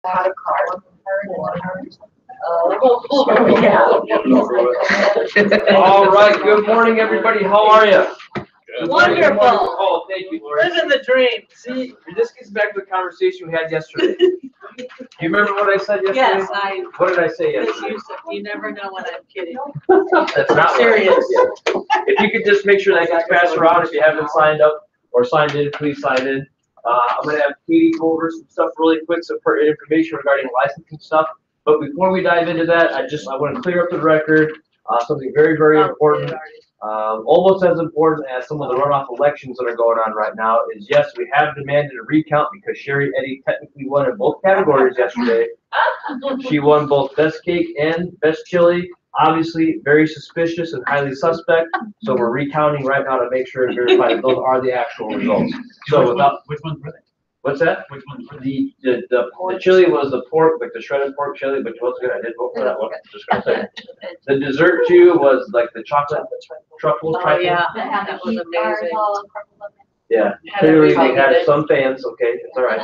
Got a card for her. All right, good morning, everybody. How are you? Wonderful. Oh, thank you, Lori. Living the dream. See, this gets back to the conversation we had yesterday. Do you remember what I said yesterday? Yes, What did I say yesterday? you never know when I'm kidding. That's not Serious. If you could just make sure that gets passed around. If you haven't signed up or signed in, please sign in. I'm gonna have Katie go over some stuff really quick, some pertinent information regarding licensing stuff. But before we dive into that, I want to clear up the record. Something very, very important. Almost as important as some of the runoff elections that are going on right now is, yes, we have demanded a recount because Sherry Eddy technically won in both categories yesterday. She won both best cake and best chili. Obviously, very suspicious and highly suspect. So we're recounting right now to make sure and verify that those are the actual results. So which ones were they? What's that? Which ones were The chili was the pork, like the shredded pork chili, but it was good. I did vote for that one. Just gonna say. The dessert too was like the chocolate truffles. Oh, yeah, that was amazing. Yeah, clearly we had some fans. Okay, it's all right.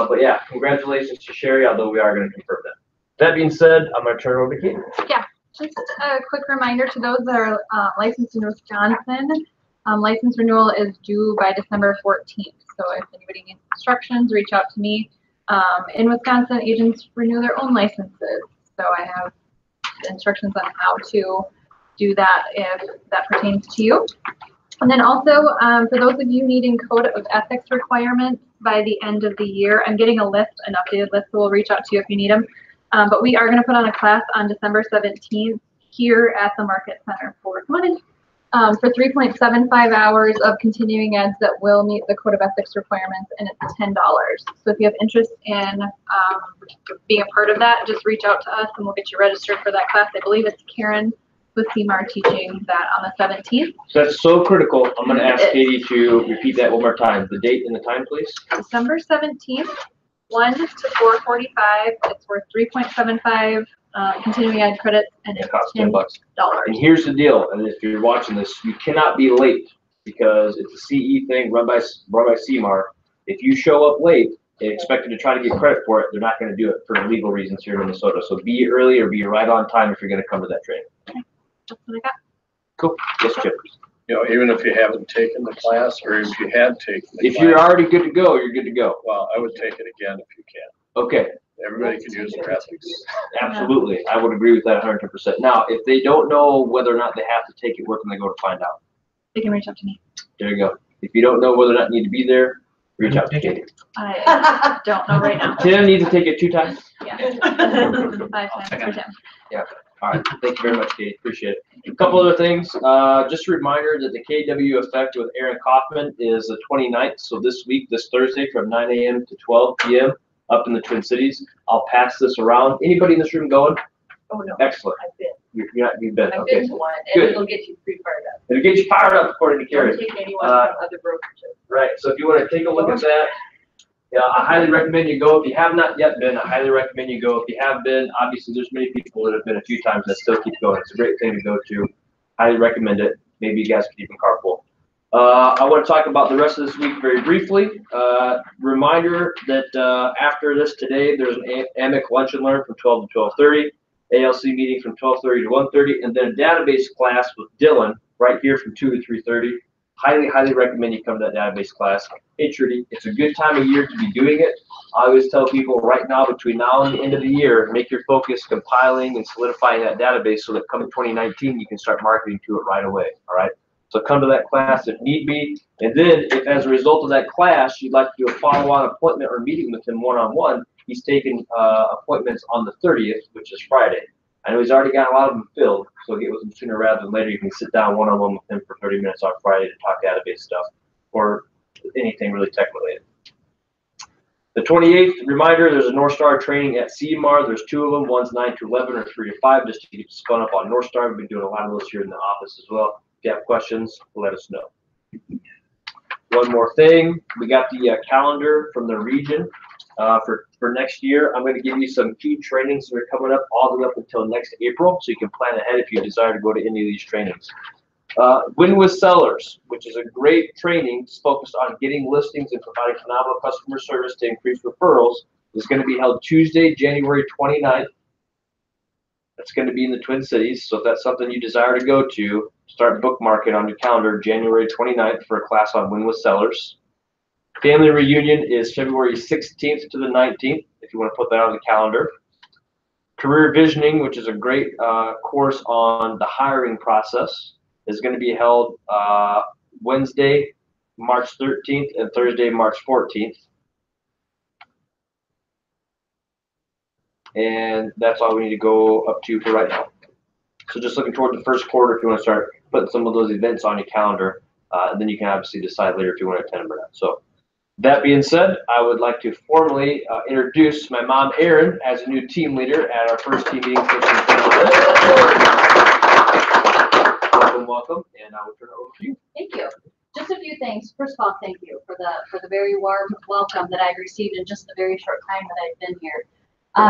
But yeah, congratulations to Sherry. Although we are going to confirm that. That being said, I'm going to turn it over to Katie. Yeah, just a quick reminder to those that are licensed in Wisconsin. License renewal is due by December 14th. So if anybody needs instructions, reach out to me. In Wisconsin, agents renew their own licenses. So I have instructions on how to do that if that pertains to you. And then also, for those of you needing code of ethics requirements by the end of the year, I'm getting a list, an updated list, so we'll reach out to you if you need them. But we are going to put on a class on December 17th here at the Market Center for 3.75 hours of continuing eds that will meet the code of ethics requirements, and it's $10. So if you have interest in being a part of that, just reach out to us and we'll get you registered for that class. I believe it's Karen with CMAR teaching that on the 17th. That's so critical. I'm going to ask Katie to repeat that one more time. The date and the time, please. December 17th, 1 to 4:45. It's worth 3.75 continuing ed credits, and It it's costs $10. $10. And here's the deal, and if you're watching this, you cannot be late because it's a CE thing run by CMAR. If you show up late and expected to try to get credit for it, they're not going to do it for legal reasons here in Minnesota. So be early or be right on time if you're going to come to that training. That's what I got. Cool. Yes, Chip. You know, even if you haven't taken the class, or if you had taken the If class. you're already good to go, you're good to go. Well, I would take it again if you can. Okay. Everybody can use their ethics. Absolutely. I would agree with that 100%. Now, if they don't know whether or not they have to take it, where can they go to find out? They can reach out to me. There you go. If you don't know whether or not you need to be there, reach out to Katie. I don't know right now. Tim needs to take it 2 times. Yeah. 5 times for Tim. All right, thank you very much, Katie. Appreciate it. A couple other things. Just a reminder that the KW Effect with Aaron Kaufman is the 29th. So this week, this Thursday, from 9 a.m. to 12 p.m. up in the Twin Cities. I'll pass this around. Anybody in this room going? Oh, no. Excellent. I've been. You've been. I've Okay. been to one, Good. and it'll get you pretty fired up. It'll get you fired up, according to Carrie. Don't take anyone from other brokerages. Right. So if you want to take a look at that, yeah, I highly recommend you go. If you have not yet been, I highly recommend you go. If you have been, obviously there's many people that have been a few times that still keep going. It's a great thing to go to. Highly recommend it. Maybe you guys could even carpool. I want to talk about the rest of this week very briefly. Reminder that after this today, there's an AMIC Lunch and Learn from 12 to 12:30, ALC meeting from 12:30 to 1:30, and then a database class with Dylan right here from 2 to 3:30. Highly recommend you come to that database class. Hey Trudy, it's a good time of year to be doing it. I always tell people right now, between now and the end of the year, make your focus compiling and solidifying that database so that come 2019, you can start marketing to it right away, all right? So come to that class if need be. And then if as a result of that class, you'd like to do a follow-on appointment or meeting with him one-on-one, he's taking appointments on the 30th, which is Friday. I know he's already got a lot of them filled, so get with him sooner rather than later. You can sit down one-on-one with him for 30 minutes on Friday to talk database stuff or anything really tech related. The 28th, reminder, there's a North Star training at CMAR. There's 2 of them. One's 9 to 11 or 3 to 5, just to get you spun up on North Star. We've been doing a lot of those here in the office as well. If you have questions, let us know. One more thing, we got the calendar from the region for next year. I'm going to give you some key trainings that are coming up all the way up until next April, so you can plan ahead if you desire to go to any of these trainings. Win with Sellers, which is a great training focused on getting listings and providing phenomenal customer service to increase referrals. is going to be held Tuesday, January 29th. It's going to be in the Twin Cities, so if that's something you desire to go to, start bookmarking on your calendar, January 29th for a class on Win with Sellers. Family reunion is February 16th to the 19th, if you want to put that on the calendar. Career Visioning, which is a great course on the hiring process, is going to be held Wednesday, March 13th and Thursday, March 14th. And that's all we need to go up to for right now. So just looking toward the first quarter, if you want to start putting some of those events on your calendar, and then you can obviously decide later if you want to attend them or not. So that being said, I would like to formally introduce my mom, Erin, as a new team leader at our first team meeting. Welcome, welcome, and I will turn it over to you. Thank you. Just a few things. First of all, thank you for the very warm welcome that I've received in just the very short time that I've been here.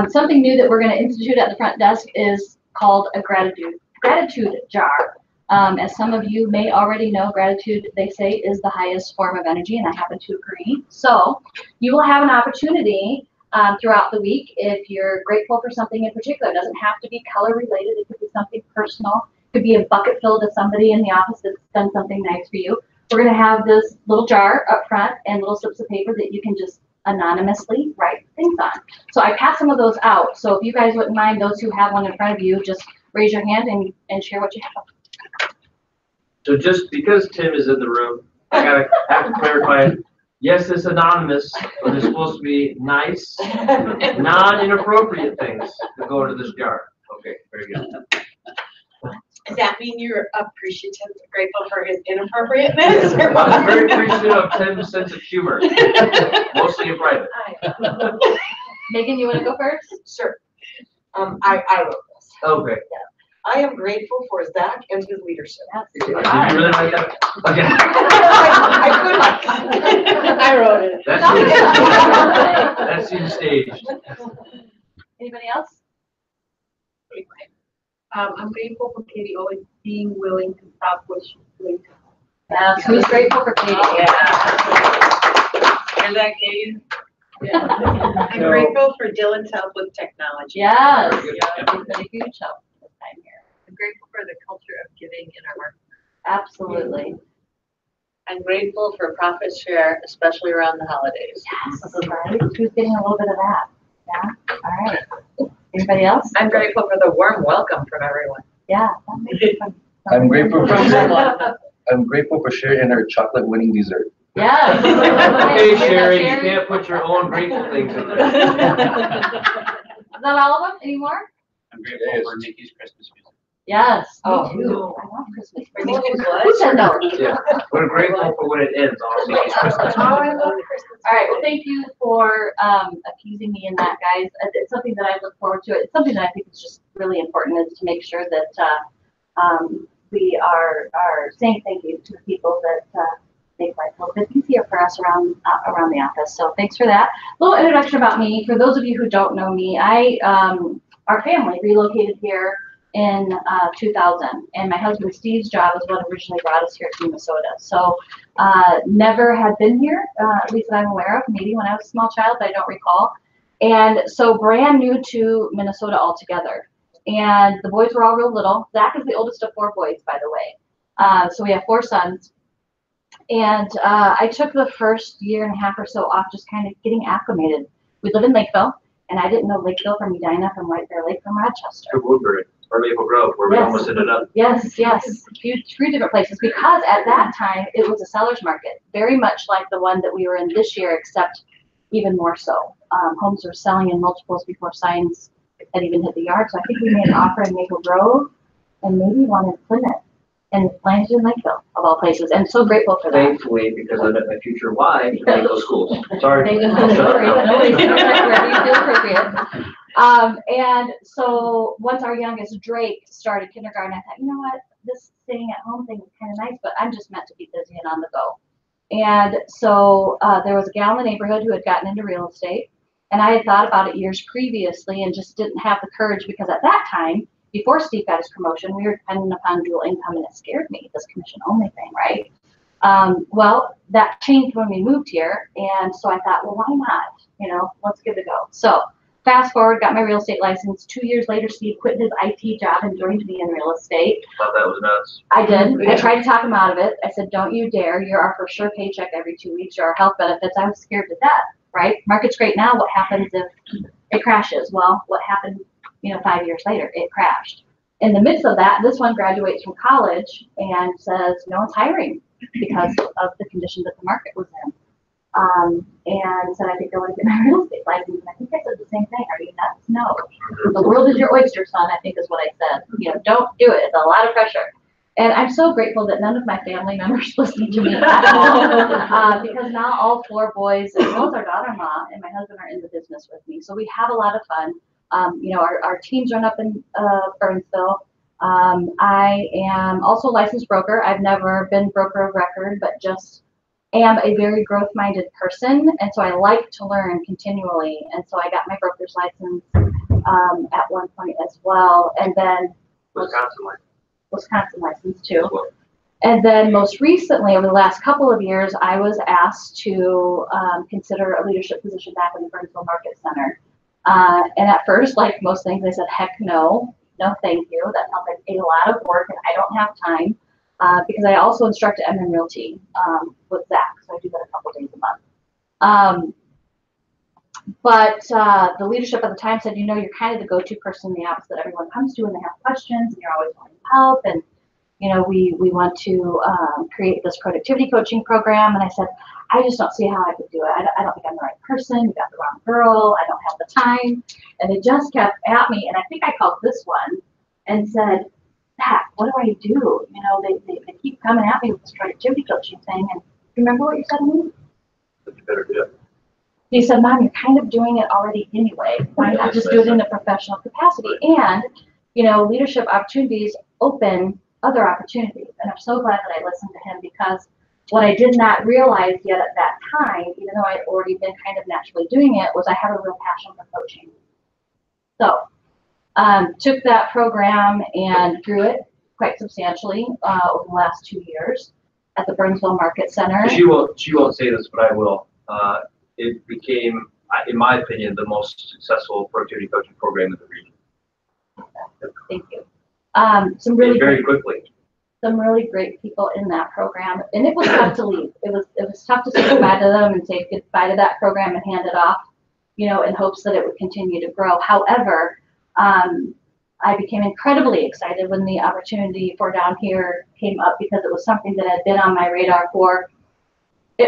Something new that we're going to institute at the front desk is called a gratitude jar. As some of you may already know, gratitude, they say, is the highest form of energy, and I happen to agree. So you will have an opportunity throughout the week if you're grateful for something in particular. It doesn't have to be color related. It could be something personal. It could be a bucket filled to somebody in the office that's done something nice for you. We're going to have this little jar up front and little slips of paper that you can just anonymously write things on. So I passed some of those out. So if you guys wouldn't mind, those who have one in front of you, just raise your hand and share what you have. So just because Tim is in the room, I gotta have to clarify. Yes, it's anonymous, but it's supposed to be nice, non-inappropriate things that go into this jar. Okay, very good. Does that mean you're appreciative, grateful for his inappropriateness? I'm very appreciative of Tim's sense of humor, mostly in private. Megan, you want to go first? Sure. I wrote this. Okay. I am grateful for Zach and his leadership. Did you really like that? Okay. I wrote it. That seems staged. Anybody else? I'm grateful for Katie always being willing to stop what she's doing. Yeah, who's grateful for Katie? And that, Katie? I'm grateful for Dylan's help with technology. Yes. He's been a huge help this time here. I'm grateful for the culture of giving in our work. Absolutely. I'm grateful for profit share, especially around the holidays. Yes. Right. Who's getting a little bit of that? Yeah. All right. Anybody else? I'm grateful for the warm welcome from everyone. Yeah. I'm grateful for sharing. I'm grateful for sharing her chocolate winning dessert. Yes. Okay, Sherry, you can't put your own grateful things in there. Is that all of them? Any more? I'm grateful for Nikki's Christmas music. Yes. Oh, Me too. no. I love Christmas. For Nikki's what? Who said no? Yeah, we're grateful for when it ends on Nikki's Christmas. Oh, I love Christmas. All right. Well, thank you for accusing me in that, guys. It's something that I look forward to. It's something that I think is just really important, is to make sure that we are saying thank you to the people that make life a little bit easier for us around the office. So thanks for that. A little introduction about me. For those of you who don't know me, our family relocated here in 2000, and my husband Steve's job is what originally brought us here to Minnesota. So never had been here, at least that I'm aware of, maybe when I was a small child, but I don't recall. And so brand new to Minnesota altogether. And the boys were all real little. Zach is the oldest of 4 boys, by the way. So we have 4 sons. And I took the first year and a half or so off just kind of getting acclimated. We live in Lakeville, and I didn't know Lakeville from Edina, from White Bear Lake, from Rochester. To Woodbury or Maple Grove, where we Yes. almost ended up. Yes, yes, three different places, because at that time it was a seller's market, very much like the one that we were in this year, except even more so. Homes were selling in multiples before signs had even hit the yard. So I think we made an offer in Maple Grove and maybe one in Plymouth, and landed in Lakeville, of all places. And so grateful for that. Thankfully, because I met my future wife in those schools. Sorry. Thank you. I'll shut up now. Wherever you feel appropriate. And so once our youngest Drake started kindergarten, I thought, you know what, this staying at home thing is kind of nice, but I'm just meant to be busy and on the go. And so there was a gal in the neighborhood who had gotten into real estate, and I had thought about it years previously and just didn't have the courage, because at that time, before Steve got his promotion, we were dependent upon dual income, and it scared me, this commission only thing, right? Well, that changed when we moved here, and so I thought, well, why not? Let's give it a go. So fast forward, got my real estate license. 2 years later, Steve quit his IT job and joined me in real estate. Thought that was nuts. I did. I tried to talk him out of it. I said, don't you dare. You're our for sure paycheck every 2 weeks. You're our health benefits. I was scared to death, right? Market's great now. What happens if it crashes? Well, what happened, 5 years later? It crashed. In the midst of that, this one graduates from college and says, no one's hiring because of the condition that the market was in. And said I could go and get my real estate license. And I think I said the same thing. Are you nuts? No. The world is your oyster, son, I think is what I said. Don't do it. It's a lot of pressure. And I'm so grateful that none of my family members listen to me at all, because now all 4 boys, as well as our daughter-in-law and my husband, are in the business with me. So we have a lot of fun. Our teams run up in Burnsville. I am also a licensed broker. I've never been broker of record, but just am a very growth-minded person, and so I like to learn continually. And so I got my broker's license at one point as well, and then Wisconsin license too. And then most recently, over the last couple of years, I was asked to consider a leadership position back in the Burnsville Market Center. And at first, like most things, I said, heck no, thank you. That sounds like a lot of work, and I don't have time. Because I also instruct at MN Realty with Zach, so I do that a couple days a month. But the leadership at the time said, you're kind of the go-to person in the office that everyone comes to when they have questions, and you're always wanting help, and we want to create this productivity coaching program. And I said, I just don't see how I could do it. I don't think I'm the right person. You got the wrong girl. I don't have the time. And they just kept at me, and I think I called this one and said, Pat, what do I do? They keep coming at me with this productivity coaching thing. And remember what you said to me? You better do it. You said, Mom, you're kind of doing it already anyway. Why not just do it in a professional capacity? And, leadership opportunities open other opportunities. And I'm so glad that I listened to him, because what I did not realize yet at that time, even though I'd already been kind of naturally doing it, was I have a real passion for coaching. So took that program and grew it quite substantially over the last 2 years at the Burnsville Market Center. She won't say this, but I will. It became, in my opinion, the most successful productivity coaching program in the region. Thank you. Very quickly. Some really great people in that program, and it was tough to leave. It was tough to say goodbye to them and say goodbye to that program and hand it off, in hopes that it would continue to grow. However, I became incredibly excited when the opportunity for down here came up, because it was something that had been on my radar for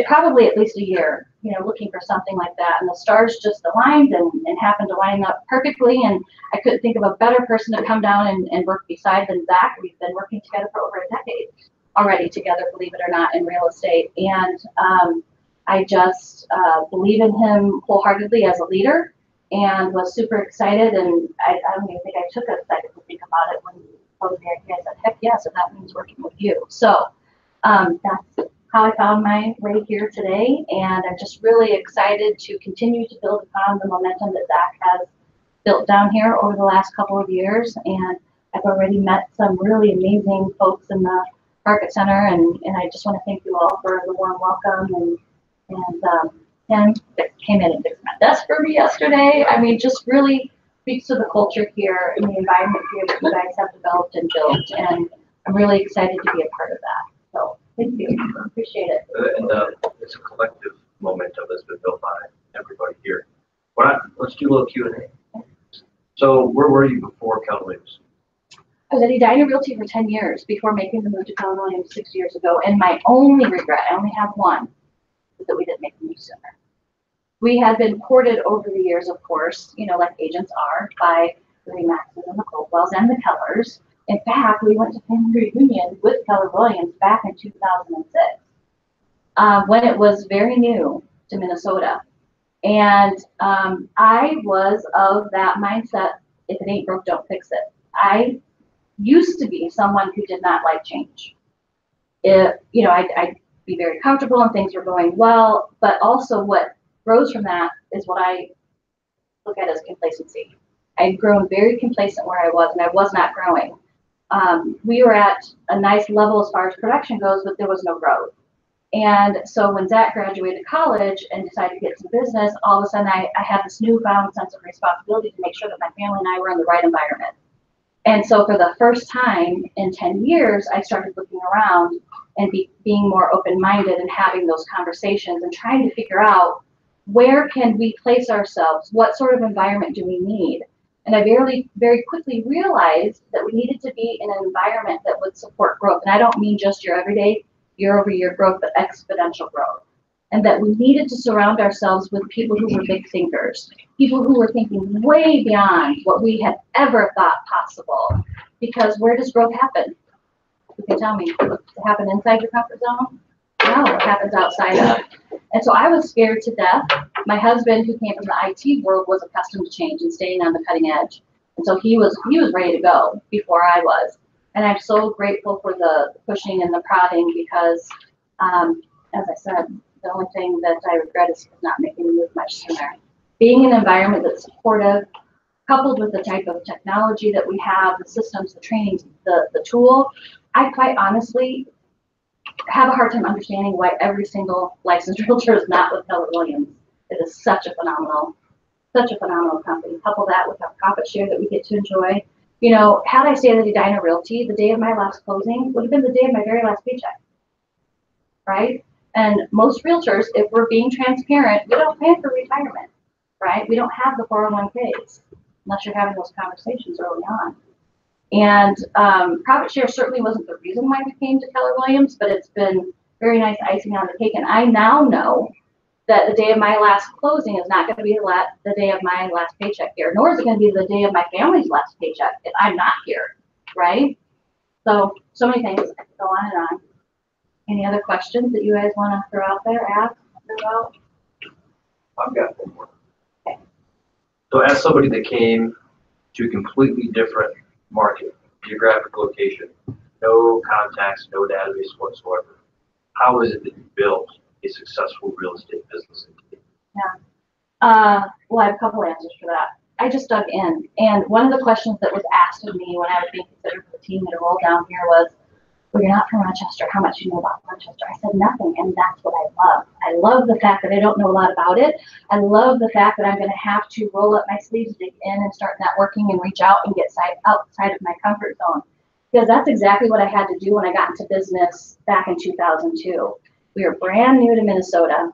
probably at least a year, looking for something like that. And the stars just aligned and happened to line up perfectly. And I couldn't think of a better person to come down and work beside than Zach. We've been working together for over a decade already together, believe it or not, in real estate. And I just believe in him wholeheartedly as a leader, and was super excited. And I don't even think I took a second to think about it when he posed the idea. I said, heck yes, and that means working with you. So that's how I found my way here today. And I'm just really excited to continue to build upon the momentum that Zach has built down here over the last couple of years. And I've already met some really amazing folks in the Market Center, and I just want to thank you all for the warm welcome. And Tim came in and fixed my desk for me yesterday. I mean, just really speaks to the culture here and the environment here that you guys have developed and built. And I'm really excited to be a part of that. So thank you. Appreciate it. And it's a collective momentum that's been built by everybody here. Let's do a little Q&A. So where were you before Keller Williams? I was at Edina Realty for 10 years before making the move to Keller Williams 6 years ago. And my only regret, I only have one, is that we didn't make the move sooner. We had been courted over the years, of course, like agents are, by the Remaxes and the Coldwells and the Kellers. In fact, we went to family reunion with Keller Williams back in 2006, when it was very new to Minnesota. And I was of that mindset, if it ain't broke, don't fix it. I used to be someone who did not like change. I'd be very comfortable and things were going well, but also what grows from that is what I look at as complacency. I'd grown very complacent where I was, and I was not growing. We were at a nice level as far as production goes, but there was no growth. And so when Zach graduated college and decided to get some business, all of a sudden I had this newfound sense of responsibility to make sure that my family and I were in the right environment. And so for the first time in 10 years, I started looking around and being more open-minded and having those conversations and trying to figure out where can we place ourselves? What sort of environment do we need? And I very quickly realized that we needed to be in an environment that would support growth. And I don't mean just your everyday year-over-year growth, but exponential growth. And that we needed to surround ourselves with people who were big thinkers, people who were thinking way beyond what we had ever thought possible. Because where does growth happen? You can tell me. Does it happen inside your comfort zone? No, it happens outside of it. And so I was scared to death. My husband, who came from the IT world, was accustomed to change and staying on the cutting edge. And so he was ready to go before I was. And I'm so grateful for the pushing and the prodding because, as I said, the only thing that I regret is not making the move much sooner. Being in an environment that's supportive, coupled with the type of technology that we have, the systems, the training, the tool, I quite honestly have a hard time understanding why every single licensed realtor is not with Keller Williams. It is such a phenomenal company. Couple that with our profit share that we get to enjoy. You know, had I stayed at Edina Realty, the day of my last closing would have been the day of my very last paycheck, right? And most realtors, if we're being transparent, we don't plan for retirement, right? We don't have the 401ks unless you're having those conversations early on. And profit share certainly wasn't the reason why we came to Keller Williams, but it's been very nice icing on the cake. And I now know that the day of my last closing is not going to be the day of my last paycheck here, nor is it going to be the day of my family's last paycheck if I'm not here, right? So many things. I could go on and on. Any other questions that you guys want to throw out there, ask about? I've got one more. Okay. So as somebody that came to a completely different market, geographic location, no contacts, no database whatsoever, how is it that you built a successful real estate business? Yeah. Well, I have a couple answers for that. I just dug in, and one of the questions that was asked of me when I was being considered for the team that rolled down here was, well, you're not from Rochester. How much do you know about Rochester? I said nothing, and that's what I love. I love the fact that I don't know a lot about it. I love the fact that I'm going to have to roll up my sleeves, dig in, and start networking and reach out and get outside of my comfort zone. Because that's exactly what I had to do when I got into business back in 2002. We were brand new to Minnesota.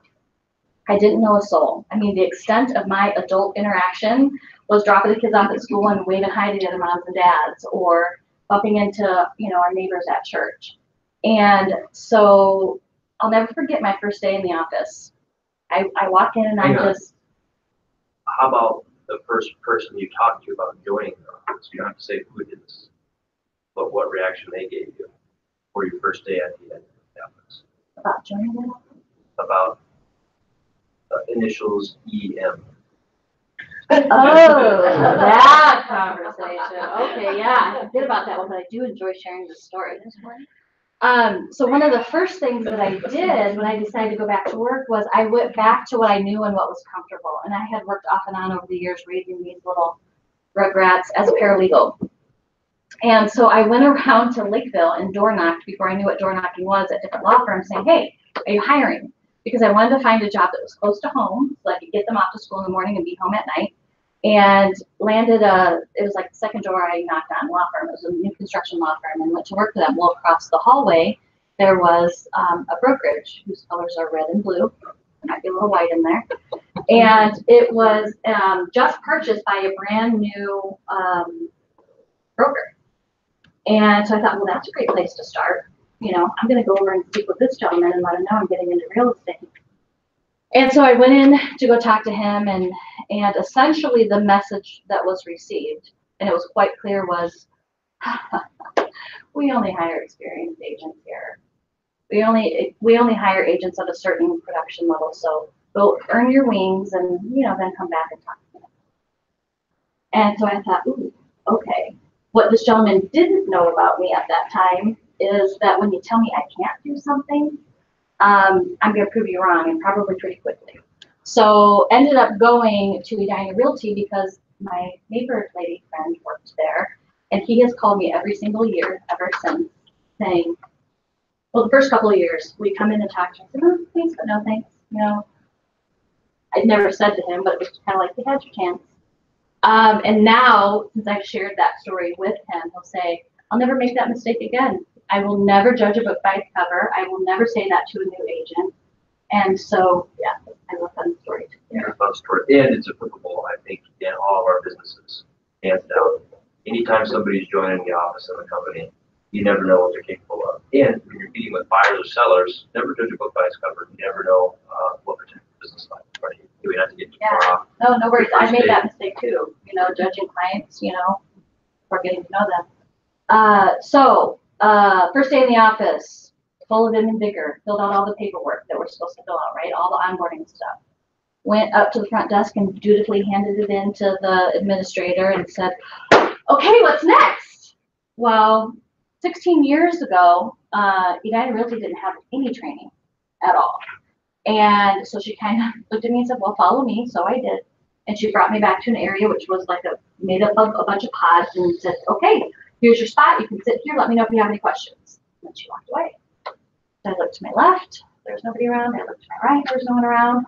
I didn't know a soul. I mean, the extent of my adult interaction was dropping the kids off at school and waving hi to the other moms and dads, or bumping into, our neighbors at church. And so I'll never forget my first day in the office. I walk in and How about the first person you talked to about joining the office? You don't have to say who did this, but what reaction they gave you for your first day at the office. About joining the office? About initials EM. Oh, that conversation. Okay, yeah, I forget about that one, but I do enjoy sharing the story. So one of the first things that I did when I decided to go back to work was I went back to what I knew and what was comfortable. And I had worked off and on over the years raising these little rugrats as a paralegal. And so I went around to Lakeville and door knocked before I knew what door knocking was at different law firms saying, hey, are you hiring? Because I wanted to find a job that was close to home so I could get them off to school in the morning and be home at night. And landed it was like the second door I knocked on, law firm. It was a new construction law firm, and went to work for them. Well, across the hallway, there was a brokerage whose colors are red and blue. There might be a little white in there. And it was just purchased by a brand new broker. And so I thought, well, that's a great place to start. I'm going to go over and speak with this gentleman and let him know I'm getting into real estate. And so I went in to go talk to him, and essentially the message that was received, and it was quite clear, was, we only hire experienced agents here. We only hire agents at a certain production level, so go earn your wings and, then come back and talk to me. And so I thought, ooh, okay. What this gentleman didn't know about me at that time is that when you tell me I can't do something, I'm going to prove you wrong, and probably pretty quickly. So ended up going to Edina Realty because my neighbor lady friend worked there, and he has called me every single year ever since saying, Well, the first couple of years, we come in and talk to him. I said, oh, thanks, but no thanks. You know, I'd never said to him, but it was kind of like, you had your chance. And now, since I've shared that story with him, he'll say, I'll never make that mistake again. I will never judge a book by its cover. I will never say that to a new agent. And so, yeah, I love that story too. It's a fun story, and it's applicable, I think, in all of our businesses, hands down. Anytime somebody's joining the office of a company, you never know what they're capable of. And when you're meeting with buyers or sellers, never judge a book by its cover. You never know what their business like. Right? We have to get too far off. No, no worries. I made that mistake too. You know, judging clients, you know, or getting to know them. First day in the office, full of vim and vigor, filled out all the paperwork that we're supposed to fill out, right? All the onboarding stuff. Went up to the front desk and dutifully handed it in to the administrator and said, okay, what's next? Well, 16 years ago, United Realty didn't have any training at all. And so she kind of looked at me and said, well, follow me. So I did. And she brought me back to an area which was like made up of a bunch of pods and said, okay, here's your spot. You can sit here. Let me know if you have any questions. And then she walked away. So I looked to my left. There's nobody around. I looked to my right. There's no one around.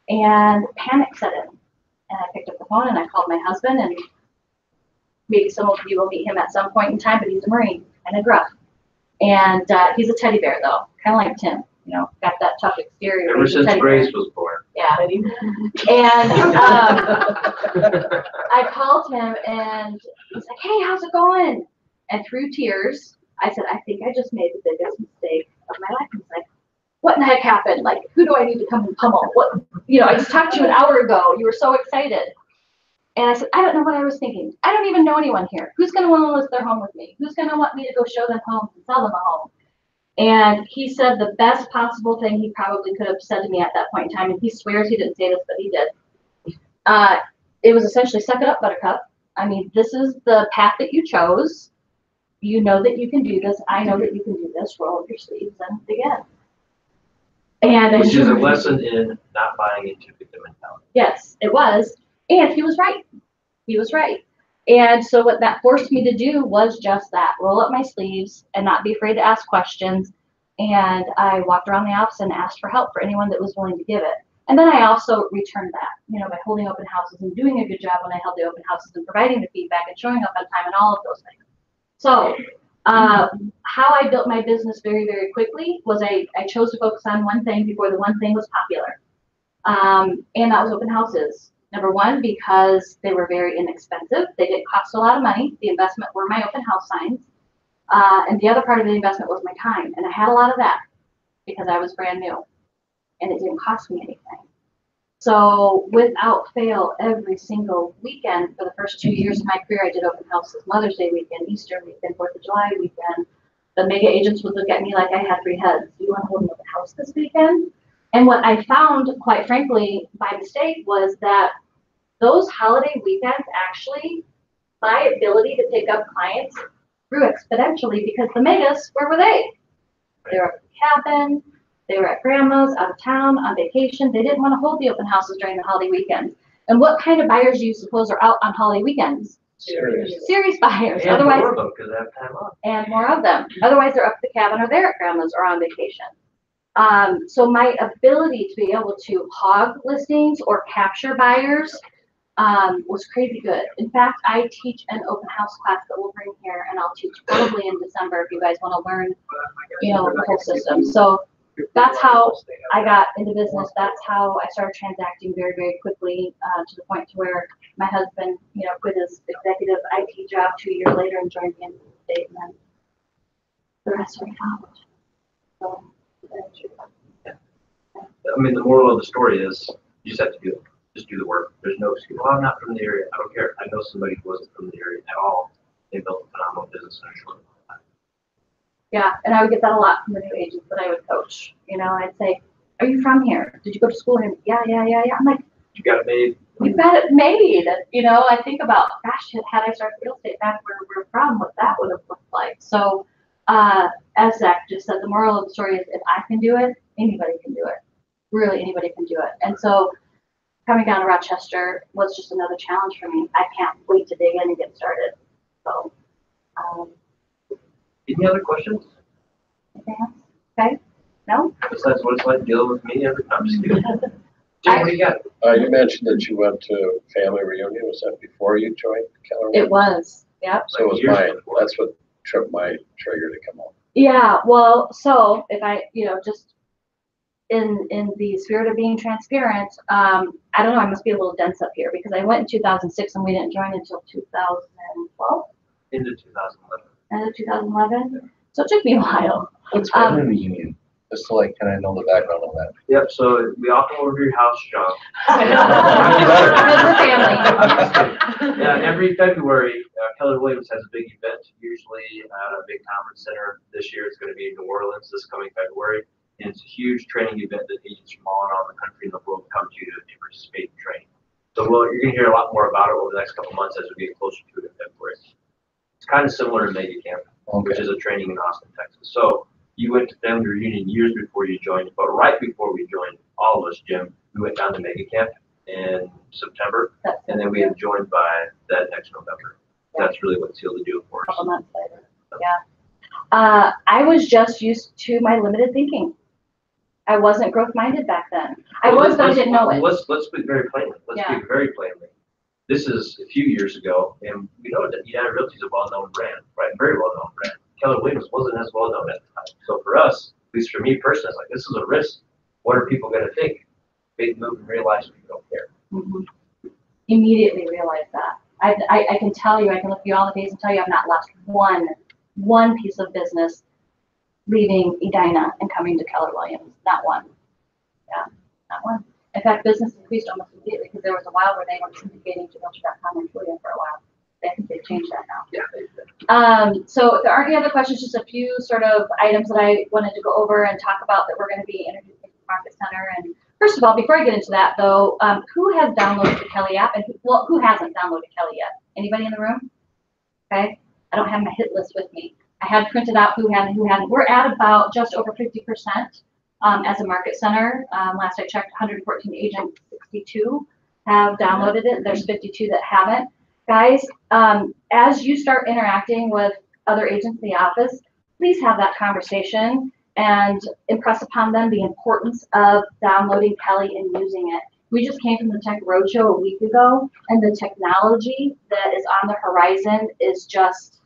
And panic set in. And I picked up the phone and I called my husband, and maybe some of you will meet him at some point in time, but he's a Marine, kind of gruff. And he's a teddy bear though, kind of like Tim, you know, got that tough exterior. Ever since Grace was born. Yeah. And I called him and he's like, hey, how's it going? And through tears, I said, I think I just made the biggest mistake of my life. He's like, what in the heck happened? Like, who do I need to come and pummel? What, you know, I just talked to you an hour ago. You were so excited. And I said, I don't know what I was thinking. I don't even know anyone here. Who's going to want to list their home with me? Who's going to want me to go show them homes and sell them a home? And he said the best possible thing he probably could have said to me at that point in time, and he swears he didn't say this, but he did. It was essentially, suck it up, buttercup. I mean, this is the path that you chose. You know that you can do this. I know that you can do this. Roll up your sleeves and dig in. And Which is a lesson in not buying into victim mentality. Yes, it was. And he was right. He was right. And so what that forced me to do was just that, roll up my sleeves and not be afraid to ask questions. And I walked around the office and asked for help for anyone that was willing to give it. And then I also returned that, you know, by holding open houses and doing a good job when I held the open houses and providing the feedback and showing up on time and all of those things. So how I built my business very, very quickly was I chose to focus on one thing before the one thing was popular. And that was open houses. Number one, because they were very inexpensive. They didn't cost a lot of money. The investment were my open house signs. And the other part of the investment was my time. And I had a lot of that because I was brand new and it didn't cost me anything. So without fail, every single weekend for the first 2 years of my career, I did open houses, Mother's Day weekend, Easter weekend, 4th of July weekend. The mega agents would look at me like I had 3 heads. Do you want to hold an open house this weekend? And what I found, quite frankly, by mistake, was that those holiday weekends actually, my ability to pick up clients grew exponentially because the megas, where were they? They were at the cabin, they were at grandma's, out of town, on vacation. They didn't want to hold the open houses during the holiday weekends. And what kind of buyers do you suppose are out on holiday weekends? Serious buyers. And otherwise, more of them because they have time off. And more of them. Otherwise, they're up at the cabin or they're at grandma's or on vacation. So my ability to be able to hog listings or capture buyers was crazy good. In fact, I teach an open house class that we'll bring here, and I'll teach probably in December if you guys want to learn, you know, the whole system. So that's how I got into business. That's how I started transacting very, very quickly to the point to where my husband, you know, quit his executive IT job 2 years later and joined me in the state, and then the rest we followed. So, I mean, the moral of the story is you just have to do it. Just do the work. There's no excuse. Well, I'm not from the area. I don't care. I know somebody who wasn't from the area at all. They built a phenomenal business in a short amount of time. Yeah, and I would get that a lot from the new agents that I would coach. You know, I'd say, "Are you from here? Did you go to school here?" Yeah. I'm like, You got it made. "You've got it made." You know, I think about, gosh, had I started real estate back where we're from, what that would have looked like. So, as Zach just said, the moral of the story is, if I can do it, anybody can do it. Really, anybody can do it. And so, coming down to Rochester was just another challenge for me. I can't wait to dig in and get started. So, Any other questions? anything else? No? Besides what it's like dealing with me every time. I'm just kidding. Jim, what do you got? You mentioned that you went to family reunion. Was that before you joined Keller? It was, yep. So was Years mine. before. That's what tripped my trigger to come on. Yeah, well, so if I, just in the spirit of being transparent, I don't know, I must be a little dense up here because I went in 2006 and we didn't join until 2012, Into 2011. end of 2011. So it took me a while. What's family reunion? Just so like, can I know the background on that? Yep, so we often over to your house, John. Because we're family. Yeah, every February, Keller Williams has a big event, usually at a big conference center. This year it's going to be in New Orleans this coming February. And it's a huge training event that agents from all around the country and the world come to participate in training. So you're going to hear a lot more about it over the next couple months as we get closer to it in February. It's kind of similar to Mega Camp, which is a training in Austin, Texas. So you went to family reunion years before you joined, but right before we joined, all of us, Jim, we went down to Mega Camp in September, and then we have joined by that next November. That's really what sealed the deal for us. A couple months later, yeah. I was just used to my limited thinking. I wasn't growth-minded back then. I was, but I didn't know it. Let's speak very plainly. Let's speak very plainly. This is a few years ago, and we know that United Realty is a well-known brand, right? Very well-known brand. Keller Williams wasn't as well-known at the time. So for us, at least for me personally, it's like, this is a risk. What are people going to think? Big move and realize we don't care. Mm-hmm. Immediately realized that. I can tell you, I can look you all in the face and tell you I've not lost one piece of business leaving Edina and coming to Keller Williams. Not one. Yeah, not one. In fact, business increased almost immediately because there was a while where they were syndicating to Realtor.com and Twilio for a while. I think they've changed that now. Yeah. So if there aren't any other questions, just a few sort of items that I wanted to go over and talk about that we're going to be introducing to the Market Center. And first of all, before I get into that though, who has downloaded the Kelly app and who hasn't downloaded Kelly yet? Anybody in the room? Okay. I don't have my hit list with me. I had printed out who hadn't. We're at about just over 50% as a Market Center. Last I checked, 114 agents, 62 have downloaded it. There's 52 that haven't. Guys, as you start interacting with other agents in the office, please have that conversation and impress upon them the importance of downloading Kelly and using it. We just came from the Tech Roadshow a week ago, and the technology that is on the horizon is just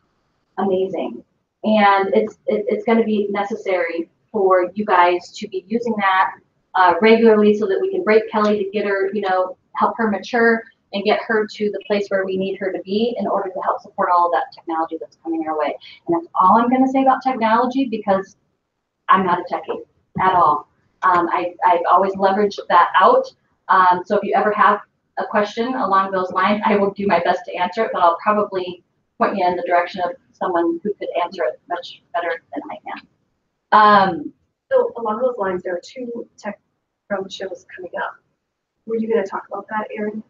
amazing. And it's going to be necessary for you guys to be using that regularly so that we can break Kelly to get her, help her mature and get her to the place where we need her to be in order to help support all of that technology that's coming our way. And that's all I'm going to say about technology because I'm not a techie at all. I've always leveraged that out. So if you ever have a question along those lines, I will do my best to answer it, but I'll probably point you in the direction of someone who could answer it much better than I can. So along those lines, there are 2 tech roadshows coming up. Were you going to talk about that, Erin?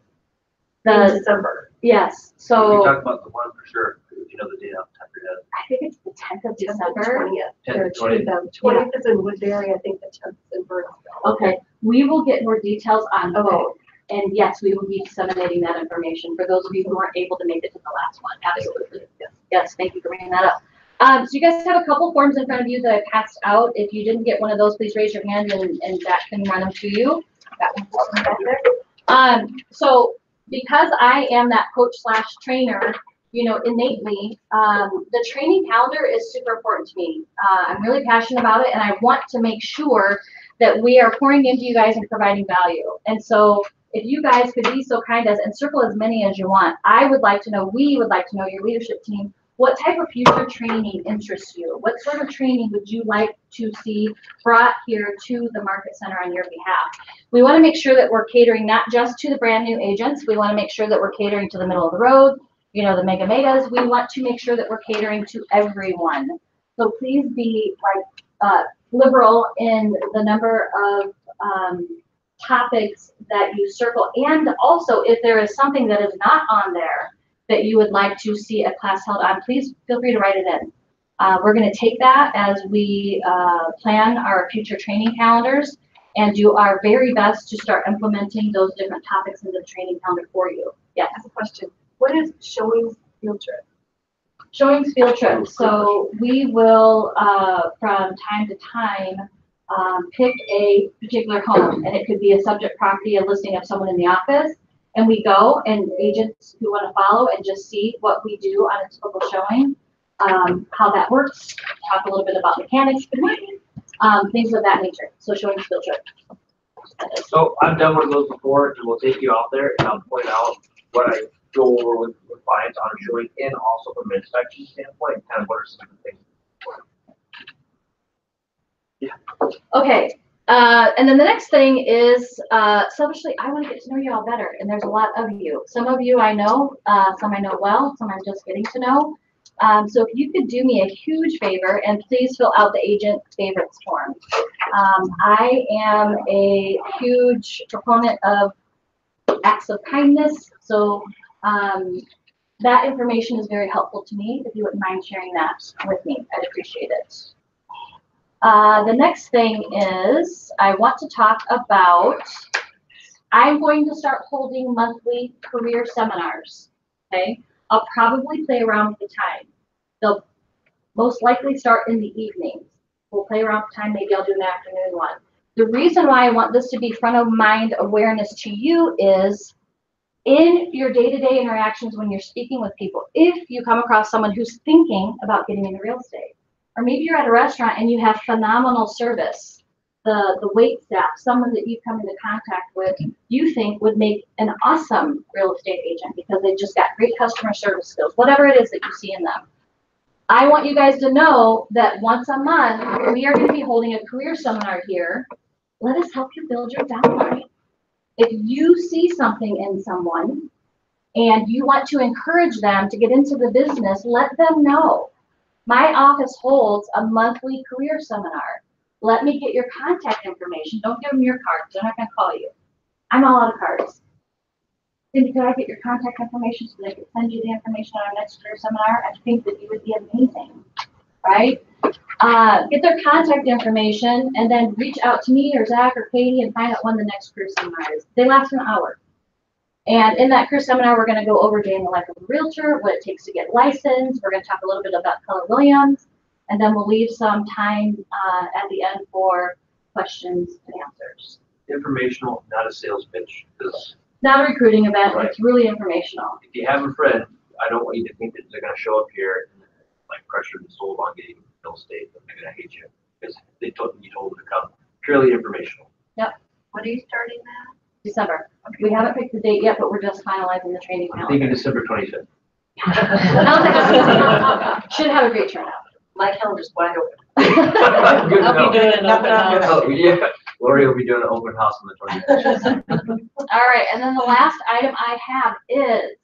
In December. Yes. We So talked about the one for sure. If you know the date off the top of your head. I think it's the 10th of 10th December. and 20th. 10th There are and 2 of them. 20th is in Woodbury. I think the 10th is in Burnsville. Okay. We will get more details on Okay. both. And yes, we will be disseminating that information for those of you who weren't able to make it to the last one. Absolutely. Yes, thank you for bringing that up. So you guys have a couple forms in front of you that I passed out. If you didn't get one of those, please raise your hand and Zach can run them to you. That one's back there. So because I am that coach/trainer, innately, the training calendar is super important to me. I'm really passionate about it, and I want to make sure that we are pouring into you guys and providing value. And so if you guys could be so kind as and circle as many as you want, we would like to know, your leadership team, what type of future training interests you? What sort of training would you like to see brought here to the Market Center on your behalf? We want to make sure that we're catering not just to the brand new agents. We want to make sure that we're catering to the middle of the road, the mega megas. We want to make sure that we're catering to everyone. So please be liberal in the number of topics that you circle. And also, if there is something that is not on there that you would like to see a class held on, please feel free to write it in. We're going to take that as we plan our future training calendars and do our very best to start implementing those different topics into the training calendar for you. Yes. As a question, what is Showings Field Trip? Showings field trip. So we will, from time to time, pick a particular home, and it could be a subject property, a listing of someone in the office. And we go, and agents who want to follow and just see what we do on a typical showing, how that works, talk a little bit about mechanics, things of that nature. So showings field trip. So I've done one of those before, and we'll take you out there and I'll point out what I go over with clients on a showing, and also from an inspection standpoint, kind of what are some of the things. Okay, and then the next thing is, selfishly, I want to get to know you all better, and there's a lot of you. Some of you I know, some I know well, some I'm just getting to know. So if you could do me a huge favor, and please fill out the agent favorites form. I am a huge proponent of acts of kindness, so that information is very helpful to me. If you wouldn't mind sharing that with me, I'd appreciate it. The next thing is I want to talk about, I'm going to start holding monthly career seminars, okay? I'll probably play around with the time. They'll most likely start in the evenings. We'll play around with time, maybe I'll do an afternoon one. The reason why I want this to be front of mind awareness to you is in your day-to-day interactions when you're speaking with people, if you come across someone who's thinking about getting into real estate, or maybe you're at a restaurant and you have phenomenal service, the wait staff, someone that you come into contact with, you think would make an awesome real estate agent because they've just got great customer service skills, whatever it is that you see in them. I want you guys to know that once a month, we are going to be holding a career seminar here. Let us help you build your downline. If you see something in someone and you want to encourage them to get into the business, let them know. My office holds a monthly career seminar. Let me get your contact information. Don't give them your cards. They're not going to call you. I'm all out of cards. Cindy, could I get your contact information so they can send you the information on our next career seminar? I think that you would be amazing, right? Get their contact information and then reach out to me or Zach or Katie and find out when the next career seminar is. They last an hour. And in that career seminar, we're going to go over day in the life of a realtor, what it takes to get licensed. We're going to talk a little bit about Keller Williams, and then we'll leave some time at the end for questions and answers. Informational, not a sales pitch. Not a recruiting event, Right. It's really informational. If you have a friend, I don't want you to think that they're going to show up here and like pressure and sold on getting real estate, but they're going to hate you because you told them to come. Purely informational. Yep. When are you starting that? December. We haven't picked the date yet, but we're just finalizing the training I'm calendar. thinking December 25th. Should have a great turnout. My calendar's wide open. Good to know. doing an open house. Oh, yeah. Lori will be doing an open house on the 25th. All right, and then the last item I have is,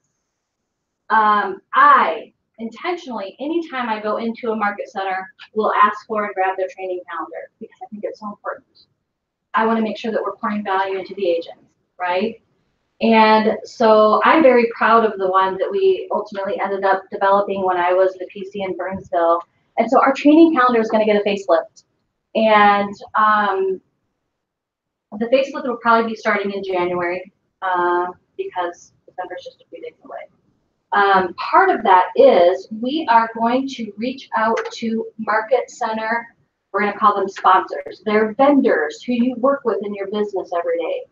I intentionally, anytime I go into a market center, will ask for and grab their training calendar because I think it's so important. I want to make sure that we're pouring value into the agents, right? And so I'm very proud of the one that we ultimately ended up developing when I was the PC in Burnsville. And so our training calendar is going to get a facelift. And the facelift will probably be starting in January because December is just a few days away. Part of that is we are going to reach out to market center. We're going to call them sponsors. They're vendors who you work with in your business every day.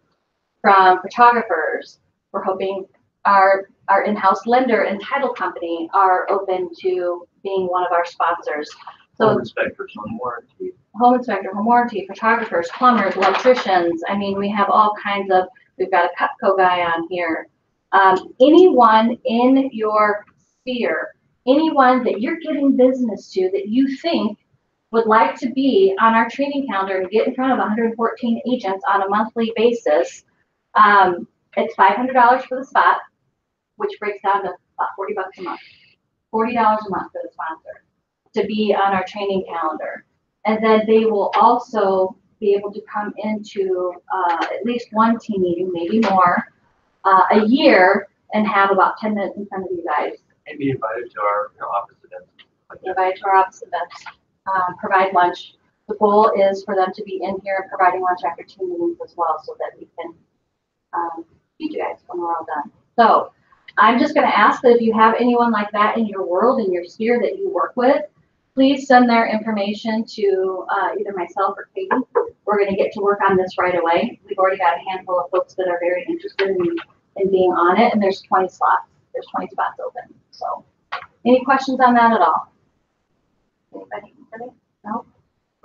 From photographers, we're hoping our in-house lender and title company are open to being one of our sponsors. So Home inspectors on warranty. Home inspector, home warranty, photographers, plumbers, electricians. I mean, we have all kinds of, we've got a Cutco guy on here. Anyone in your sphere, anyone that you're giving business to that you think would like to be on our training calendar and get in front of 114 agents on a monthly basis, it's $500 for the spot, which breaks down to about $40 a month. $40 a month for the sponsor to be on our training calendar. And then they will also be able to come into at least one team meeting, maybe more, a year and have about 10 minutes in front of you guys. And be invited to our office events. Invite to our office events, provide lunch. The goal is for them to be in here providing lunch after team meetings as well so that we can feed you guys when we're all done. So I'm just gonna ask that if you have anyone like that in your world, in your sphere that you work with, please send their information to either myself or Katie. We're gonna get to work on this right away. We've already got a handful of folks that are very interested in being on it, and there's 20 slots. There's 20 spots open. So, any questions on that at all? Anybody? No?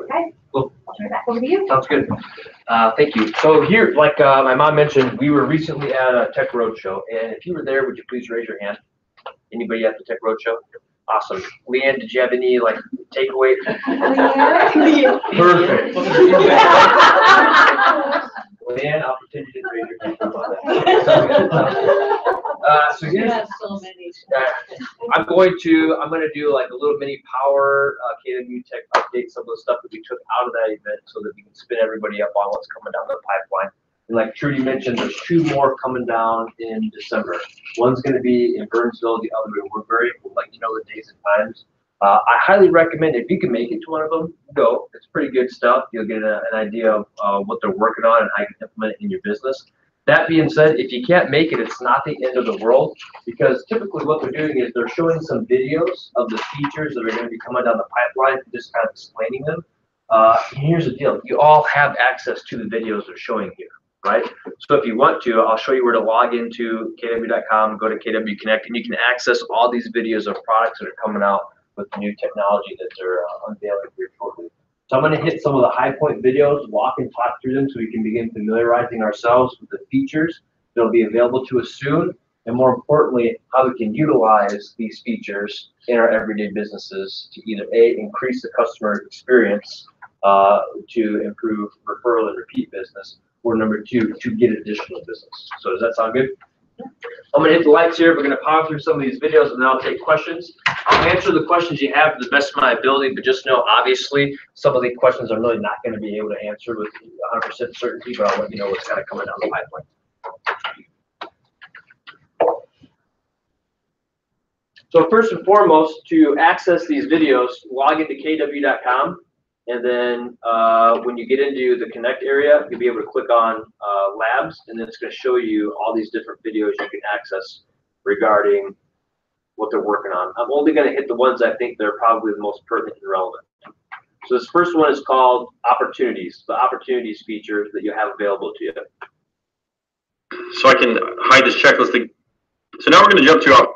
Okay. Cool. I'll turn it back over to you. Sounds good. Thank you. So here, like my mom mentioned, we were recently at a Tech Roadshow, and if you were there, would you please raise your hand? Anybody at the Tech Roadshow? Awesome. Leanne, did you have any like takeaway? Perfect. Leanne, I'll pretend you didn't raise your hand. How about that? So here's, I'm going to do like a little mini power KW Tech update, some of the stuff that we took out of that event so that we can spin everybody up on what's coming down the pipeline. And like Trudy mentioned, there's 2 more coming down in December. One's going to be in Burnsville, the other in Woodbury. We'll let you know the days and times. I highly recommend, if you can make it to one of them, go. It's pretty good stuff. You'll get an idea of what they're working on and how you can implement it in your business. That being said, if you can't make it, it's not the end of the world, because typically what they're doing is they're showing some videos of the features that are going to be coming down the pipeline, just kind of explaining them. And here's the deal. You all have access to the videos they're showing here, right? So if you want to, I'll show you where to log into kw.com, go to KW Connect, and you can access all these videos of products that are coming out with the new technology that they're unveiling here shortly. So I'm going to hit some of the high point videos, walk and talk through them so we can begin familiarizing ourselves with the features that'll be available to us soon, and more importantly, how we can utilize these features in our everyday businesses to either A, increase the customer experience, to improve referral and repeat business, or number 2, to get additional business. So does that sound good? I'm going to hit the lights here. We're going to power through some of these videos, and then I'll take questions. I'll answer the questions you have to the best of my ability, but just know, obviously, some of the questions I'm really not going to be able to answer with 100% certainty, but I'll let you know what's kind of coming down the pipeline. So first and foremost, to access these videos, log into kw.com, and then when you get into the Connect area, you'll be able to click on Labs, and then it's going to show you all these different videos you can access regarding what they're working on. I'm only going to hit the ones I think they're probably the most pertinent and relevant. So this first one is called Opportunities, the Opportunities feature that you have available to you. So I can hide this checklist. So now we're going to jump to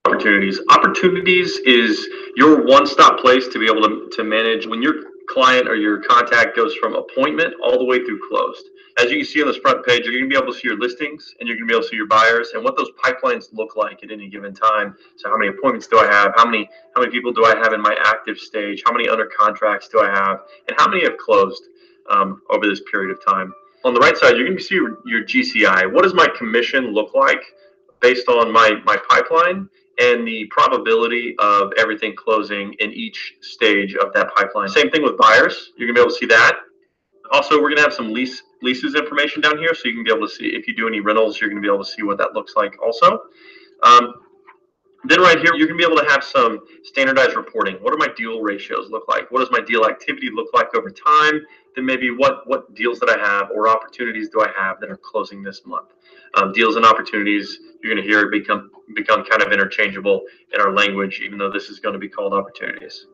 Opportunities. Opportunities is your one-stop place to be able to manage when your client or your contact goes from appointment all the way through closed. As you can see on this front page, you're going to be able to see your listings, and you're going to be able to see your buyers and what those pipelines look like at any given time. So how many appointments do I have? How many people do I have in my active stage? How many under contracts do I have? And how many have closed over this period of time? On the right side, you're going to see your GCI. What does my commission look like based on my pipeline and the probability of everything closing in each stage of that pipeline? Same thing with buyers. You're going to be able to see that. Also, we're going to have some leases information down here, so you can be able to see if you do any rentals, you're going to be able to see what that looks like also. Then right here, you're going to be able to have some standardized reporting. What do my deal ratios look like? What does my deal activity look like over time? Then maybe what deals that I have or opportunities do I have that are closing this month? Deals and opportunities, you're going to hear it become kind of interchangeable in our language, even though this is going to be called opportunities.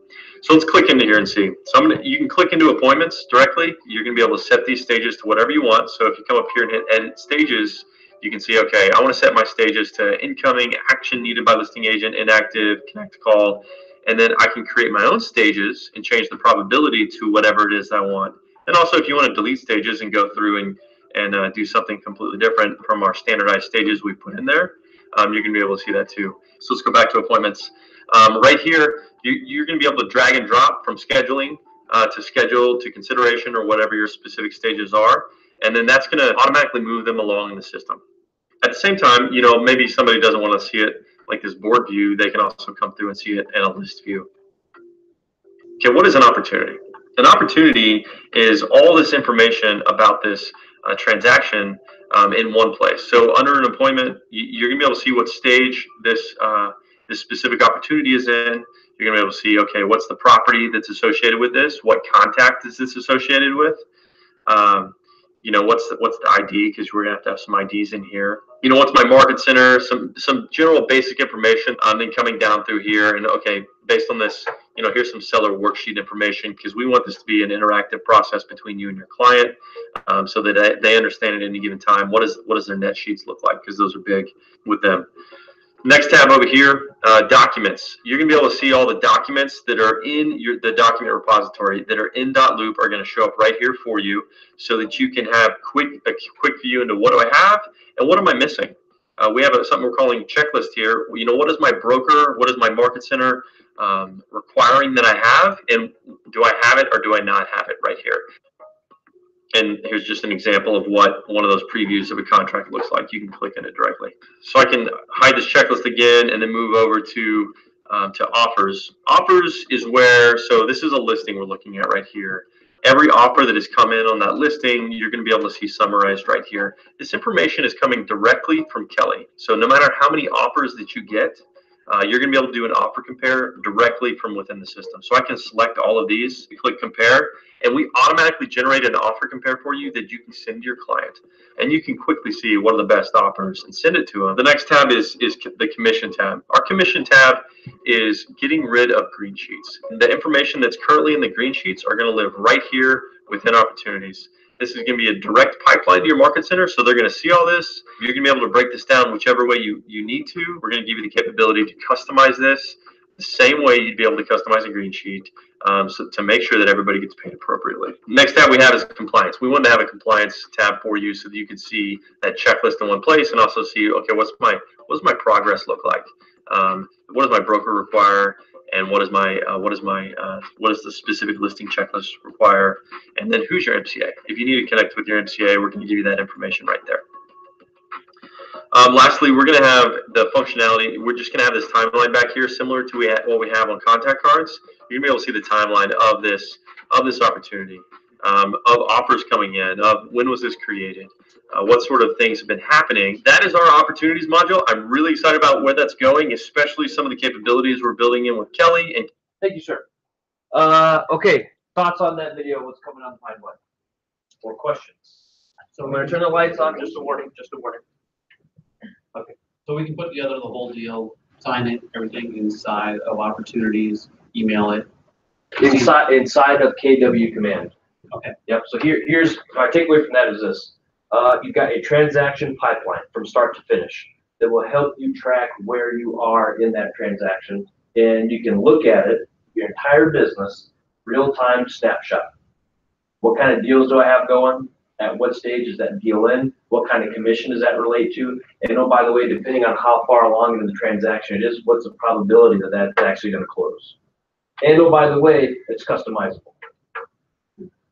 So let's click into here and see. So you can click into appointments directly. You're going to be able to set these stages to whatever you want. So if you come up here and hit edit stages, you can see, okay, I want to set my stages to incoming, action needed by listing agent, inactive, connect call, and then I can create my own stages and change the probability to whatever it is I want. And also, if you want to delete stages and go through and do something completely different from our standardized stages we put in there, you're going to be able to see that too. So let's go back to appointments. Right here, you're going to be able to drag and drop from scheduling to schedule to consideration or whatever your specific stages are. And then that's going to automatically move them along in the system. At the same time, maybe somebody doesn't want to see it like this board view. They can also come through and see it in a list view. Okay, what is an opportunity? An opportunity is all this information about this transaction in one place. So under an appointment, you're going to be able to see what stage this specific opportunity is in. You're going to be able to see, okay, what's the property that's associated with this? What contact is this associated with? What's the ID, because we're going to have some IDs in here. you know, what's my market center, some general basic information, then coming down through here and, okay, based on this, you know, here's some seller worksheet information, because we want this to be an interactive process between you and your client, so that they understand at any given time, what does their net sheets look like, because those are big with them. Next tab over here, documents. You're gonna be able to see all the documents that are in the document repository that are in .loop are gonna show up right here for you, so that you can have a quick view into what do I have and what am I missing. We have something we're calling checklist here. You know, what is my broker, what is my market center requiring that I have, and do I have it or do I not have it right here? And here's just an example of what one of those previews of a contract looks like. You can click on it directly. So I can hide this checklist again and then move over to offers. Offers is where, so this is a listing we're looking at right here. Every offer that has come in on that listing, you're going to be able to see summarized right here. This information is coming directly from Kelly. So no matter how many offers that you get, you're going to be able to do an offer compare directly from within the system. So I can select all of these, click compare, and we automatically generate an offer compare for you that you can send to your client. And you can quickly see what are the best offers and send it to them. The next tab is the commission tab. Our commission tab is getting rid of green sheets. The information that's currently in the green sheets are going to live right here within opportunities. This is going to be a direct pipeline to your market center, so they're going to see all this. You're going to be able to break this down whichever way you need to. We're going to give you the capability to customize this the same way you'd be able to customize a green sheet, so to make sure that everybody gets paid appropriately. Next tab we have is compliance. We want to have a compliance tab for you so that you can see that checklist in one place and also see, okay, what's my progress look like? What does my broker require? And what does the specific listing checklist require? And then who's your MCA? If you need to connect with your MCA, we're going to give you that information right there. Lastly, we're going to have the functionality. We're just going to have this timeline back here, similar to what we have on contact cards. You're going to be able to see the timeline of this opportunity, of offers coming in, of when was this created, what sort of things have been happening. That is our opportunities module. I'm really excited about where that's going, especially some of the capabilities we're building in with Kelly. And Thank you, sir. Okay, thoughts on that video? What's coming on the pipeline? Or questions? So I'm going to turn the lights on. Just a warning. Okay. So we can put together the whole deal, sign it, everything inside of opportunities, email it. Inside of KW Command. Okay. Yep. So here's my takeaway from that is this. You've got a transaction pipeline from start to finish that will help you track where you are in that transaction, and you can look at it, your entire business, real-time snapshot. What kind of deals do I have going? At what stage is that deal in? What kind of commission does that relate to? And oh, by the way, depending on how far along in the transaction it is, what's the probability that that's actually going to close? And oh, by the way, it's customizable.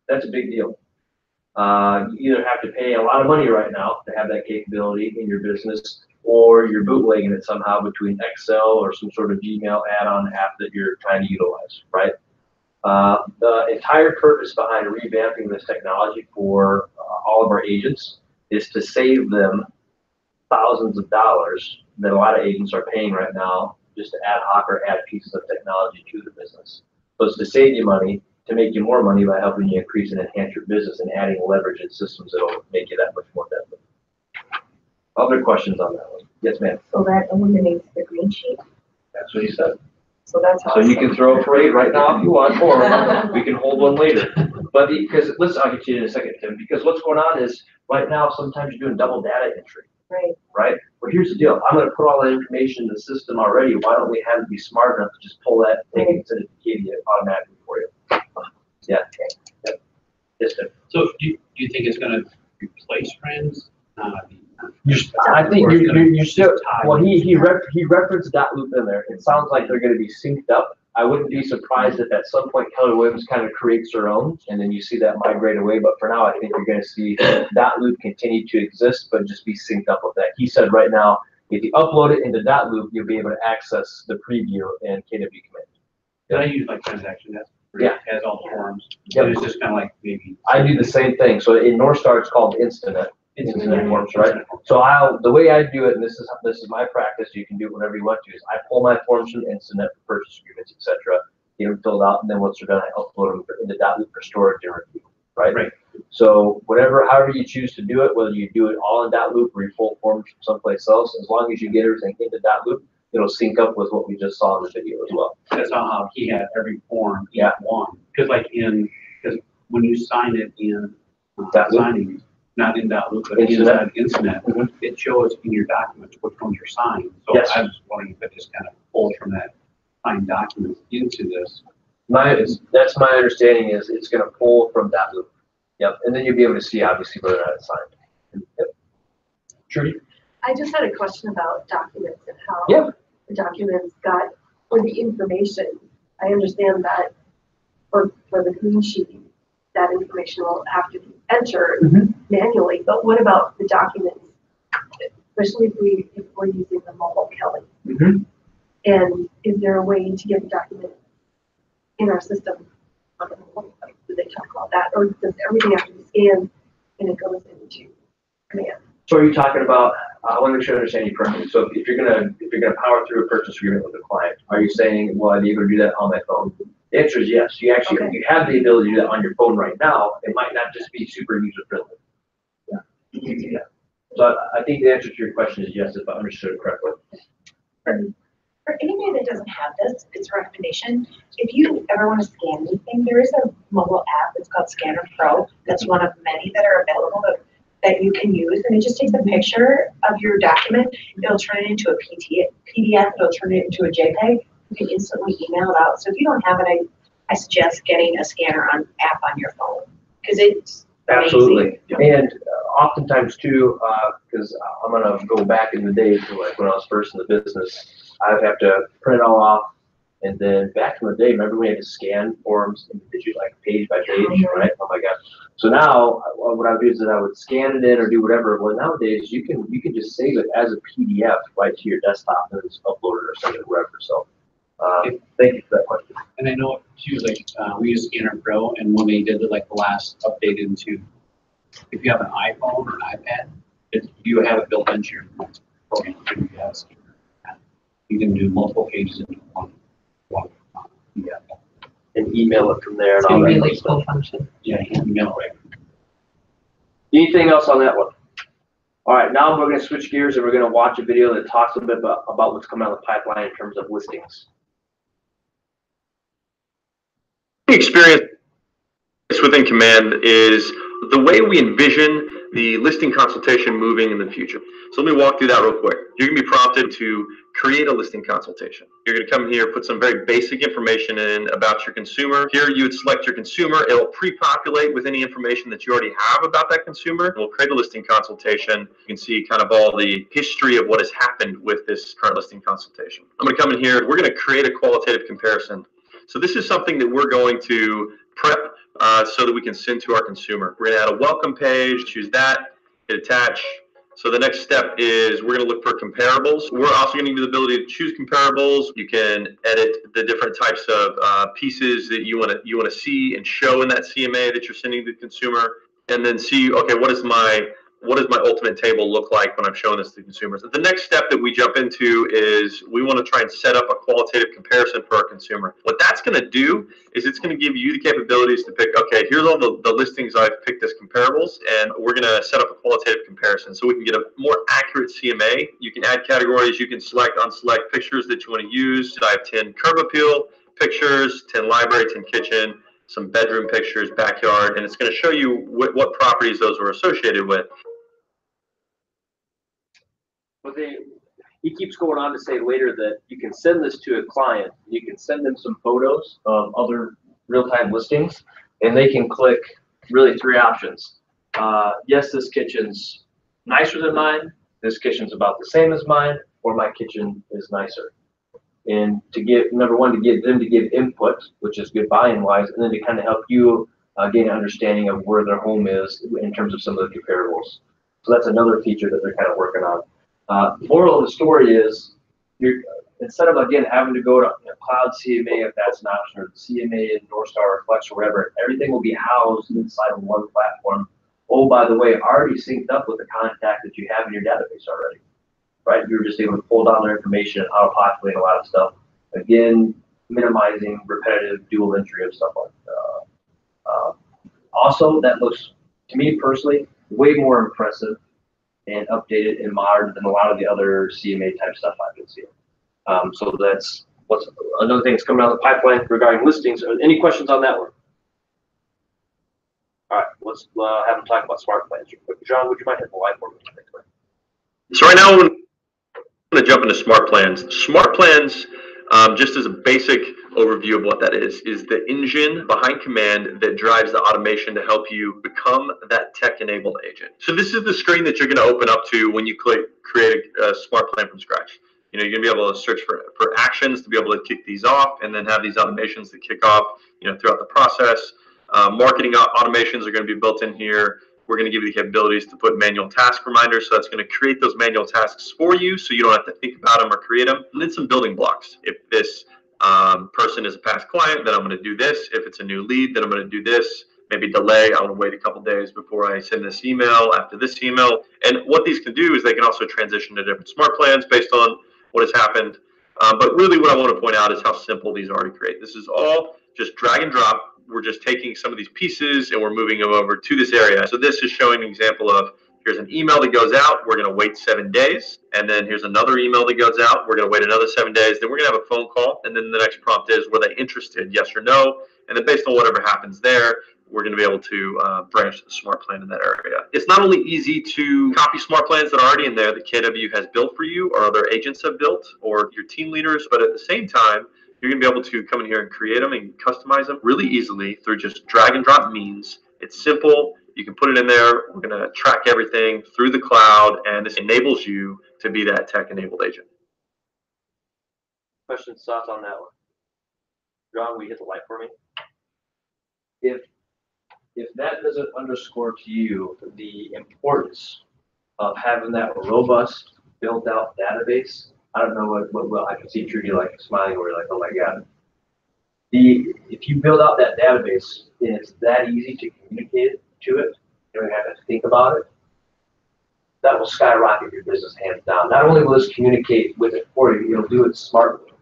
That's a big deal. You either have to pay a lot of money right now to have that capability in your business, or you're bootlegging it somehow between Excel or some sort of Gmail add-on app that you're trying to utilize, right? The entire purpose behind revamping this technology for all of our agents is to save them thousands of dollars that a lot of agents are paying right now just to ad hoc or add pieces of technology to the business. So it's to save you money, to make you more money by helping you increase and enhance your business and adding leverage and systems that will make you that much more deadly. Other questions on that one? Yes, ma'am. So that eliminates the green sheet. That's what he said. So that's how. So you can throw a parade right now if you want, or we can hold one later. But because I'll get you in a second, Tim, because what's going on is right now sometimes you're doing double data entry. Right. Right? Well, here's the deal. I'm going to put all that information in the system already. Why don't we have it be smart enough to just pull that thing and send it to Katie automatically for you? Yeah. Yep. Yes, Tim. So do you think it's going to replace Friends? I think you're still, well, he referenced .loop in there. It sounds like they're going to be synced up. I wouldn't be surprised if at some point Keller Williams kind of creates their own, and then you see that migrate away. But for now, I think you're going to see .loop continue to exist, but just be synced up with that. He said right now, if you upload it into .loop, you'll be able to access the preview in KW Command. Did I use like transaction? Yeah. It has all the forms. Yep. It's just kind of like maybe. I do the same thing. So in North Star, it's called Instinet. Instinet forms, right? So the way I do it, and this is my practice, you can do it whenever you want to, is I pull my forms from Instinet for purchase agreements, etc., get them filled out, and then once they're done, I upload them into .loop for storage and review, right? So whatever, however you choose to do it, whether you do it all in that loop or you pull forms from someplace else, as long as you get everything into that loop, it'll sync up with what we just saw in the video as well. That's how he had every form, each Yeah. one. Because when you sign it in That loop? signing, not in that loop, but Internet. inside Internet, Mhm. it shows in your documents which ones you're signing. So Yes. I was wondering if it just kind of pulls from that signed documents into this. That's my understanding is it's gonna pull from that loop. Yep, and then you'll be able to see obviously whether or not it's signed. Yep. Trudy? I just had a question about documents and how Yeah. the documents got, or the information. I understand that for the green sheet, that information will have to be entered Mhm. manually, but what about the documents? Especially if we're using the mobile Kelly. Mhm. And is there a way to get the document in our system? Do they talk about that, or does everything have to be scanned and it goes into command? So are you talking about, I want to make sure I understand you correctly. So if you're gonna power through a purchase agreement with a client, are you saying, well, I'd be able to do that on my phone? The answer is yes. You actually, Okay. you have the ability to do that on your phone right now. It might not just be super user friendly. Yeah. So I think the answer to your question is yes, if I understood it correctly. For anybody that doesn't have this, it's a recommendation. If you ever want to scan anything, there is a mobile app. It's called Scanner Pro. That's one of many that are available that you can use. And it just takes a picture of your document. It'll turn it into a PDF. It'll turn it into a JPEG. You can instantly email it out. So if you don't have it, I suggest getting a scanner app on your phone because it's amazing. Absolutely. And oftentimes too, because I'm gonna go back in the day to like when I was first in the business, I would have to print it all off. And then back in the day, remember we had to scan forms individually, like page by page, right? Oh my God. So now what I would do is that I would scan it in or do whatever. Well, nowadays you can just save it as a PDF right to your desktop and just upload it or send it wherever. So thank you for that question. And I know too, like, we use Scanner Pro, and when they did like the last update into, if you have an iPhone or an iPad, you have it built into your program. You have a scanner. You can do multiple pages into one. Yeah. And email it from there and It's all gonna be that. like good stuff. full function. Yeah, you can email it right. Anything else on that one? All right, now we're gonna switch gears and we're gonna watch a video that talks a bit about what's coming out of the pipeline in terms of listings. Experience within Command is the way we envision the listing consultation moving in the future. So let me walk through that real quick. You're gonna be prompted to create a listing consultation. You're gonna come here, put some very basic information in about your consumer. Here you would select your consumer. It'll pre-populate with any information that you already have about that consumer. We'll create a listing consultation. You can see kind of all the history of what has happened with this current listing consultation. I'm gonna come in here. We're gonna create a qualitative comparison. So this is something that we're going to prep so that we can send to our consumer. We're gonna add a welcome page, choose that, hit attach. So the next step is we're gonna look for comparables. We're also gonna give you the ability to choose comparables. You can edit the different types of pieces that you wanna see and show in that CMA that you're sending to the consumer, and then see, okay, what does my ultimate table look like when I'm showing this to consumers? The next step that we jump into is we want to try and set up a qualitative comparison for our consumer. What that's going to do is it's going to give you the capabilities to pick, okay, here's all the listings I've picked as comparables, and we're going to set up a qualitative comparison so we can get a more accurate CMA. You can add categories, you can select, unselect pictures that you want to use. So I have 10 curb appeal pictures, 10 library, 10 kitchen, some bedroom pictures, backyard, and it's going to show you what properties those were associated with. But he keeps going on to say later that you can send this to a client. You can send them some photos of other real-time listings, and they can click really 3 options. Yes, this kitchen's nicer than mine. This kitchen's about the same as mine, or my kitchen is nicer. And to give, number one, to give them to give input, which is good buying wise, and then to kind of help you gain an understanding of where their home is in terms of some of the comparables. So that's another feature that they're kind of working on. Moral of the story is, instead of again having to go to Cloud CMA if that's an option, or the CMA in Northstar or Flex or whatever, everything will be housed inside of one platform. Oh, by the way, already synced up with the contact that you have in your database already, right? You're just able to pull down their information and auto-populate a lot of stuff. Again, minimizing repetitive dual entry of stuff like that. Also, that looks to me personally, way more impressive and updated and modern than a lot of the other CMA type stuff I've been seeing. So that's what's another thing that's coming down the pipeline regarding listings. Any questions on that one? All right, let's have them talk about smart plans real quick. John, would you mind hitting the light for me? So right now, I'm going to jump into smart plans. Smart plans, just as a basic overview of what that is the engine behind Command that drives the automation to help you become that tech-enabled agent. So this is the screen that you're going to open up to when you click create a smart plan from scratch. You know, you're going to be able to search for actions to be able to kick these off, and then have these automations that kick off, you know, throughout the process. Marketing automations are going to be built in here. We're going to give you the capabilities to put manual task reminders. So that's going to create those manual tasks for you, so you don't have to think about them or create them. And then some building blocks. If this person is a past client, then I'm going to do this. If it's a new lead, then I'm going to do this. Maybe delay. I want to wait a couple days before I send this email, after this email. And what these can do is they can also transition to different smart plans based on what has happened. But really what I want to point out is how simple these are to create. This is all just drag and drop. We're just taking some of these pieces and we're moving them over to this area. So this is showing an example of, here's an email that goes out, we're going to wait 7 days. And then here's another email that goes out, we're going to wait another 7 days. Then we're going to have a phone call. And then the next prompt is, were they interested, yes or no? And then based on whatever happens there, we're going to be able to branch the smart plan in that area. It's not only easy to copy smart plans that are already in there that KW has built for you, or other agents have built, or your team leaders, but at the same time, you're going to be able to come in here and create them and customize them really easily through just drag and drop means. It's simple. You can put it in there. We're going to track everything through the cloud, and this enables you to be that tech-enabled agent. Questions, thoughts on that one? John, will you hit the light for me? If that doesn't underscore to you the importance of having that robust, built-out database, I don't know what I can see Trudy like smiling over, like, oh my God. If you build out that database and it's that easy to communicate to it, you don't have to think about it, that will skyrocket your business hands down. Not only will this communicate with it for you, it'll do it smartly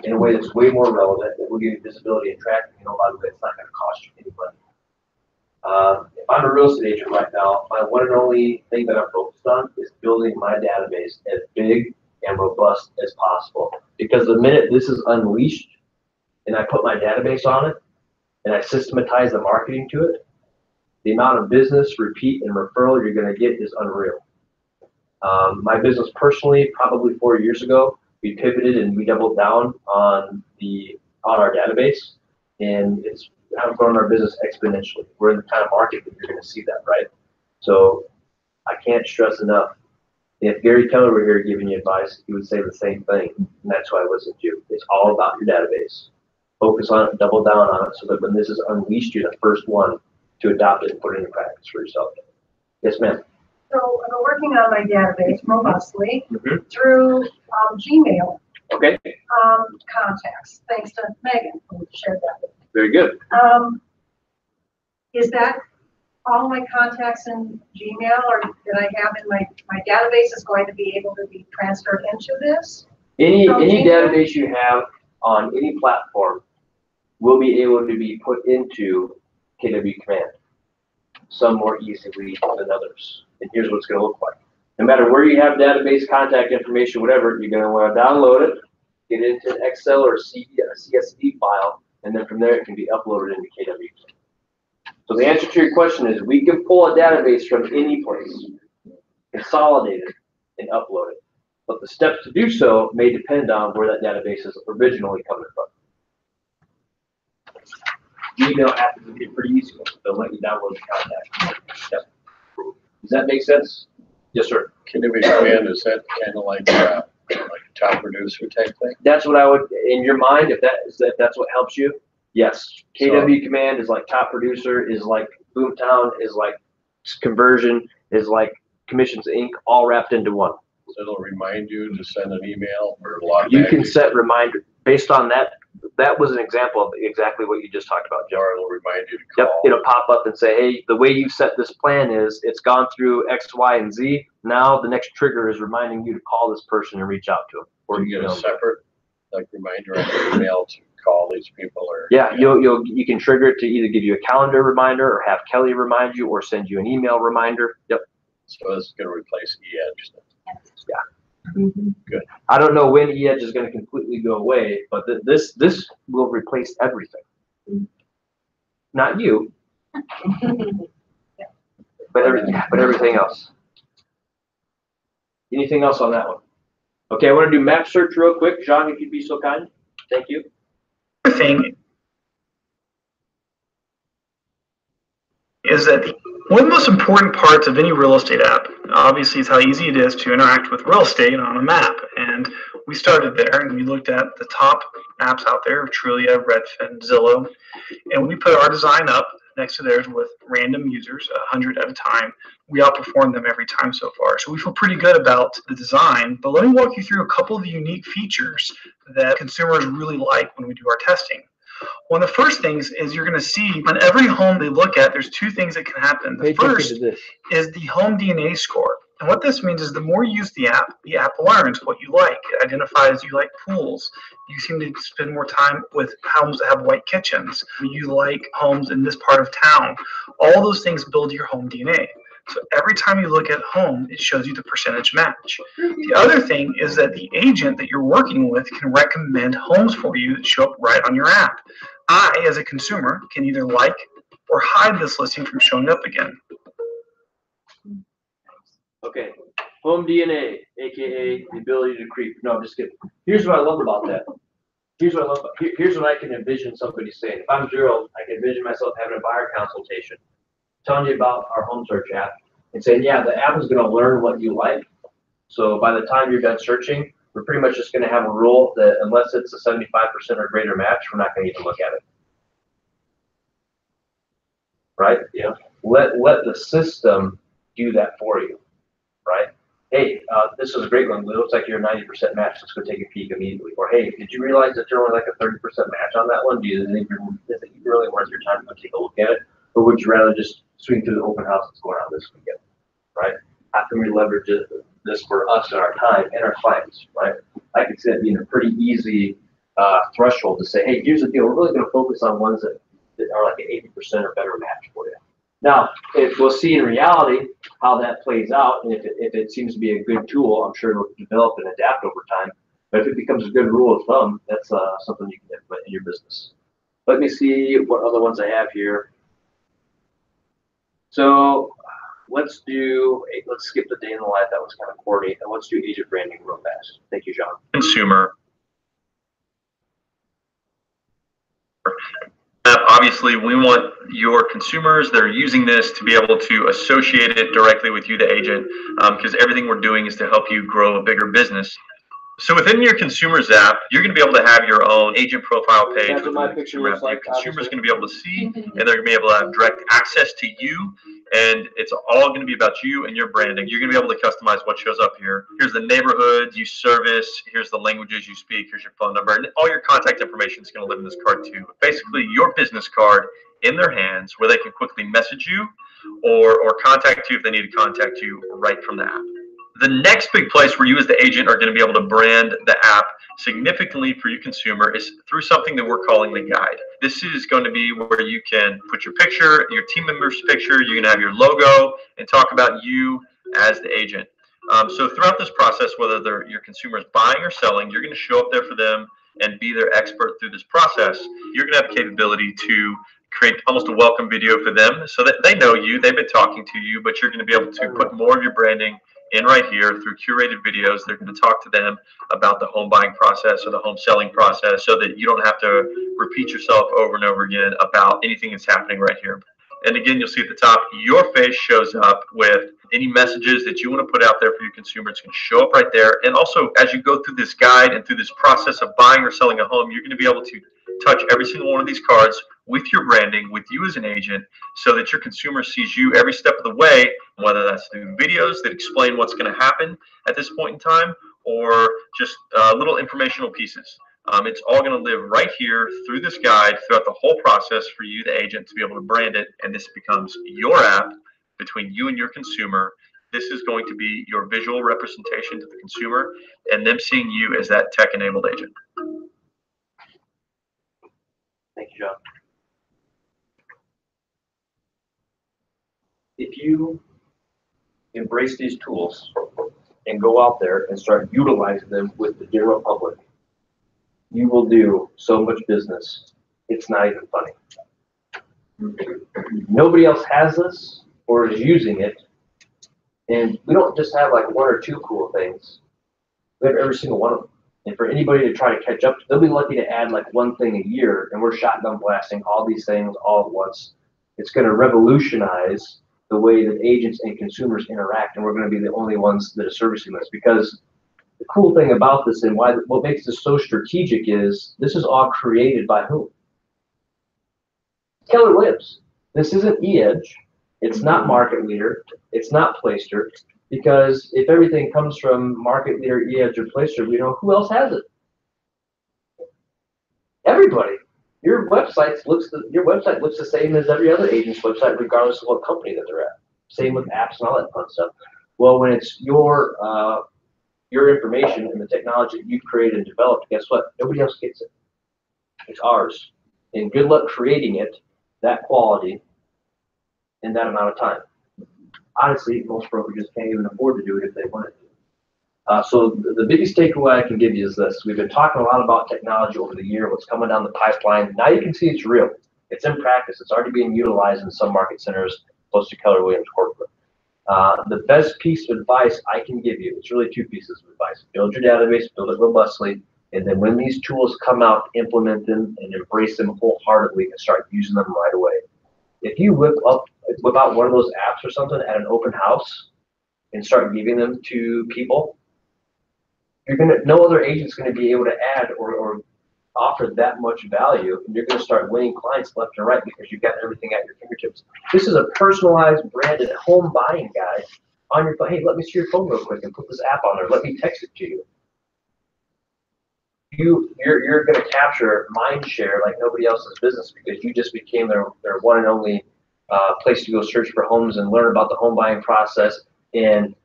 in a way that's way more relevant, that will give you visibility and tracking. You know, by the way, it's not going to cost you any money. If I'm a real estate agent right now, my one and only thing that I'm focused on is building my database as big and robust as possible. Because the minute this is unleashed and I put my database on it and I systematize the marketing to it, the amount of business, repeat, and referral you're going to get is unreal. My business personally, probably 4 years ago, we pivoted and we doubled down on our database, and it's grown our business exponentially. We're in the kind of market that you're going to see that, right? So I can't stress enough. If Gary Keller were here giving you advice, he would say the same thing, and that's why I listen to you. It's all about your database. Focus on it, double down on it, so that when this is unleashed, you're the first one to adopt it and put it into practice for yourself. Yes, ma'am. So I've been working on my database robustly through Gmail Okay. contacts, thanks to Megan who shared that with me. Very good. Is that all my contacts in Gmail, or that I have in my database is going to be able to be transferred into this? Any database you have on any platform will be able to be put into KW Command, some more easily than others. And here's what it's going to look like. No matter where you have database, contact information, whatever, you're going to want to download it, get it into an Excel or a CSV file, and then from there it can be uploaded into KW. So the answer to your question is, we can pull a database from any place, consolidate it, and upload it. But the steps to do so may depend on where that database is originally coming from. Email happens to be pretty easy. They'll let you download the contact. Yep. Does that make sense? Yes, sir. KW Command, is that kind of like a top producer type thing? That's what I would, in your mind, if that's what helps you. Yes, KW Command is like top producer, is like Boomtown, is like conversion, is like Commissions Inc., all wrapped into one. So it'll remind you to send an email or log You back can to- set reminder based on that. That was an example of exactly what you just talked about, Joe. Or it'll remind you to Yep, call. it'll pop up and say, hey, the way you set this plan is it's gone through X, Y, and Z. Now the next trigger is reminding you to call this person and reach out to them. Or you get a separate like reminder on your email to call these people or? Yeah, you can trigger it to either give you a calendar reminder or have Kelly remind you or send you an email reminder. Yep. So this is gonna replace e-edge then? Yeah. I don't know when e-edge is going to completely go away, but this will replace everything. Not you, but everything else. Anything else on that one? Okay, I want to do map search real quick. John, if you'd be so kind. Thank you. Thing is that one of the most important parts of any real estate app, obviously, is how easy it is to interact with real estate on a map. And we started there and we looked at the top apps out there, Trulia, Redfin, Zillow, and we put our design up next to theirs with random users, 100 at a time. We outperformed them every time so far. So we feel pretty good about the design, but let me walk you through a couple of the unique features that consumers really like when we do our testing. One of the first things is you're going to see on every home they look at, there's two things that can happen. The first is the home DNA score. And what this means is the more you use the app learns what you like. It identifies you like pools. You seem to spend more time with homes that have white kitchens. You like homes in this part of town. All those things build your home DNA. So every time you look at home, it shows you the percentage match. The other thing is that the agent that you're working with can recommend homes for you that show up right on your app. I, as a consumer, can either like or hide this listing from showing up again. Okay, home DNA, aka the ability to creep. No, I'm just kidding. Here's what I love about that. Here's what I can envision somebody saying. If I'm Gerald, I can envision myself having a buyer consultation, telling you about our home search app and saying, yeah, the app is going to learn what you like. So by the time you're done searching, we're pretty much just going to have a rule that unless it's a 75% or greater match, we're not going to even look at it. Right? Yeah. Let the system do that for you. Right? Hey, this is a great one. It looks like you're a 90% match. Let's go take a peek immediately. Or hey, did you realize that you're only like a 30% match on that one? Do you think it's really worth your time to go take a look at it? Or would you rather just swing through the open house that's going on this weekend? Right? How can we leverage this for us and our time and our clients? Right? I could see that being a pretty easy threshold to say, hey, here's the deal. We're really going to focus on ones that are like an 80% or better match for you. Now, if we'll see in reality how that plays out, and if it seems to be a good tool, I'm sure it'll develop and adapt over time. But if it becomes a good rule of thumb, that's something you can implement in your business. Let me see what other ones I have here. So let's skip the day in the life. That was kind of corny. And let's do agent branding real fast. Thank you, John. Consumer. Obviously, we want your consumers that are using this to be able to associate it directly with you, the agent, because everything we're doing is to help you grow a bigger business. So within your consumers app, you're going to be able to have your own agent profile page. That's what my picture looks like. Your consumer's going to be able to see, and they're going to be able to have direct access to you, and it's all going to be about you and your branding. You're going to be able to customize what shows up here. Here's the neighborhoods you service. Here's the languages you speak. Here's your phone number, and all your contact information is going to live in this card too. Basically, your business card in their hands, where they can quickly message you or contact you if they need to contact you right from the app. The next big place where you as the agent are going to be able to brand the app significantly for your consumer is through something that we're calling the guide. This is going to be where you can put your picture, your team member's picture, you can have your logo, and talk about you as the agent. So throughout this process, whether your consumer is buying or selling, you're going to show up there for them and be their expert through this process. You're going to have the capability to create almost a welcome video for them so that they know you, they've been talking to you, but you're going to be able to put more of your branding in right here through curated videos. They're going to talk to them about the home buying process or the home selling process so that you don't have to repeat yourself over and over again about anything that's happening right here. And again, you'll see at the top, your face shows up with any messages that you want to put out there for your consumer. It's going to show up right there. And also, as you go through this guide and through this process of buying or selling a home, you're going to be able to touch every single one of these cards with your branding, with you as an agent, so that your consumer sees you every step of the way, whether that's through videos that explain what's going to happen at this point in time, or just little informational pieces. It's all going to live right here through this guide throughout the whole process for you, the agent, to be able to brand it, and this becomes your app between you and your consumer. This is going to be your visual representation to the consumer and them seeing you as that tech-enabled agent. Thank you, John. If you embrace these tools and go out there and start utilizing them with the general public, you will do so much business. It's not even funny. Nobody else has this or is using it. And we don't just have like one or two cool things. We have every single one of them. And for anybody to try to catch up, they'll be lucky to add like one thing a year, and we're shotgun blasting all these things all at once. It's going to revolutionize the way that agents and consumers interact, and we're going to be the only ones that are servicing this. Because the cool thing about this and what makes this so strategic is this is all created by who? Keller Williams. This isn't eEdge. It's not Market Leader. It's not Playster. Because if everything comes from Market Leader, eEdge, or Playster, we know who else has it. Everybody. Your website looks the same as every other agent's website, regardless of what company that they're at. Same with apps and all that fun stuff. Well, when it's your information and the technology that you've created and developed, guess what? Nobody else gets it. It's ours. And good luck creating it, that quality, in that amount of time. Honestly, most brokerages can't even afford to do it if they wanted to. So the biggest takeaway I can give you is this. We've been talking a lot about technology over the year, what's coming down the pipeline. Now you can see it's real. It's in practice. It's already being utilized in some market centers close to Keller Williams Corporate. The best piece of advice I can give you, it's really two pieces of advice. Build your database, build it robustly, and then when these tools come out, implement them and embrace them wholeheartedly and start using them right away. If you whip out one of those apps or something at an open house and start giving them to people, no other agent's gonna be able to add or offer that much value, and you're gonna start winning clients left and right because you've got everything at your fingertips. This is a personalized, branded home buying guide on your phone. Hey, let me see your phone real quick and put this app on there. Let me text it to you. You're going to capture mind share like nobody else's business because you just became their one and only place to go search for homes and learn about the home buying process and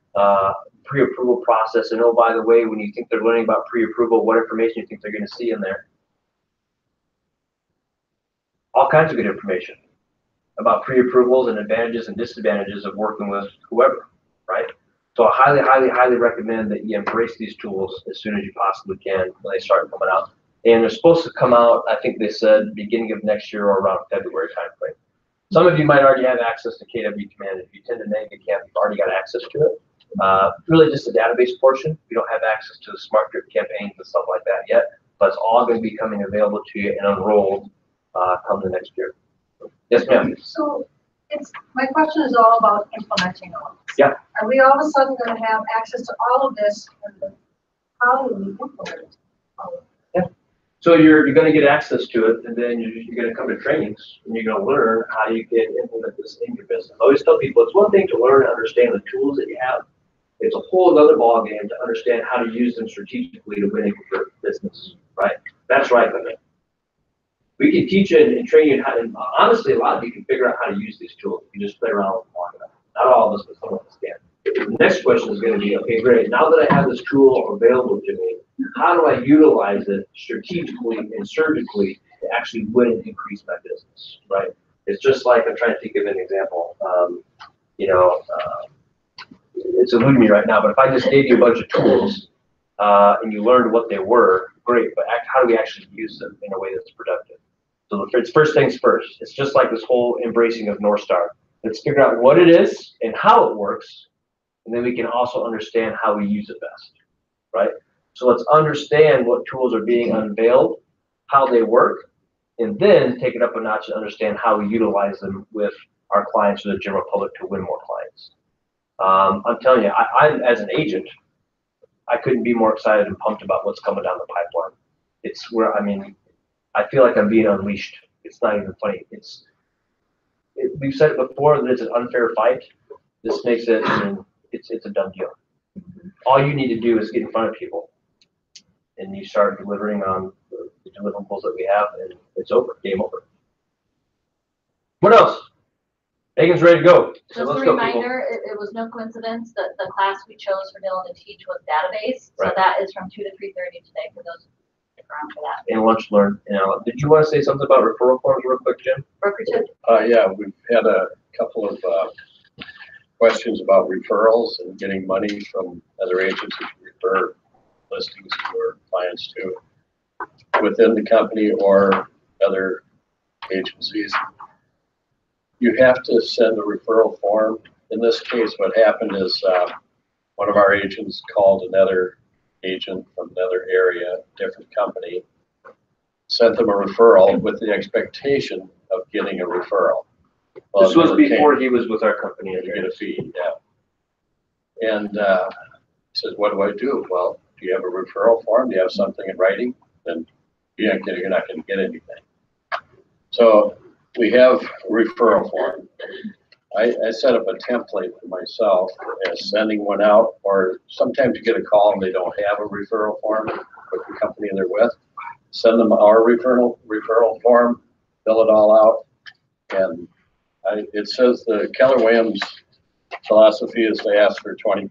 pre-approval process. And oh, by the way, when you think they're learning about pre-approval, what information you think they're going to see in there? All kinds of good information about pre-approvals and advantages and disadvantages of working with whoever, right? So I highly, highly, highly recommend that you embrace these tools as soon as you possibly can when they start coming out. And they're supposed to come out, I think they said, beginning of next year or around February timeframe. Some of you might already have access to KW Command. If you tend to name the camp, you've already got access to it. Really just the database portion. You don't have access to the smart drip campaigns and stuff like that yet, but it's all going to be coming available to you and unrolled come the next year. Yes, ma'am. So my question is all about implementing all this. Yeah. Are we all of a sudden going to have access to all of this? And how do we implement it? Yeah. So you're going to get access to it, and then you're going to come to trainings, and you're going to learn how you can implement this in your business. I always tell people it's one thing to learn and understand the tools that you have. It's a whole other ballgame to understand how to use them strategically to win your business, right? That's right, Linda. We can teach you and train you how, and honestly, a lot of you can figure out how to use these tools. You just play around with them long enough. Not all of us, but some of us can. The next question is going to be, okay, great. Now that I have this tool available to me, how do I utilize it strategically and surgically to actually win and increase my business, right? It's just like, I'm trying to think of an example. It's eluding me right now, but if I just gave you a bunch of tools and you learned what they were, great, but how do we actually use them in a way that's productive? So it's first things first. It's just like this whole embracing of North Star. Let's figure out what it is and how it works, and then we can also understand how we use it best, right? So let's understand what tools are being unveiled, how they work, and then take it up a notch and understand how we utilize them with our clients or the general public to win more clients. I'm telling you, I as an agent, I couldn't be more excited and pumped about what's coming down the pipeline. It's where, I feel like I'm being unleashed. It's not even funny. We've said it before that it's an unfair fight. This makes it, it's a done deal. All you need to do is get in front of people and you start delivering on the deliverables that we have, and it's over, game over. What else? Megan's ready to go. So Just let's a go, reminder, it was no coincidence that the class we chose for Dylan to teach was database. So Right. that is from 2 to 3:30 today for those. around for that. And lunch learn. Did you want to say something about referral forms real quick, Jim? Broker tip? Yeah, we've had a couple of, questions about referrals and getting money from other agencies to refer listings to our clients to within the company or other agencies. You have to send a referral form. In this case, what happened is, one of our agents called another agent from another area, different company, sent them a referral with the expectation of getting a referral. Well, This was it never before came. he was with our company. You get a fee, yeah. And he says, what do I do? Well, do you have a referral form? Do you have something in writing? Then you're not gonna get anything. So we have a referral form. I set up a template for myself as sending one out, or sometimes you get a call and they don't have a referral form with the company they're with. Send them our referral form, fill it all out, and it says the Keller Williams philosophy is to ask for 20%.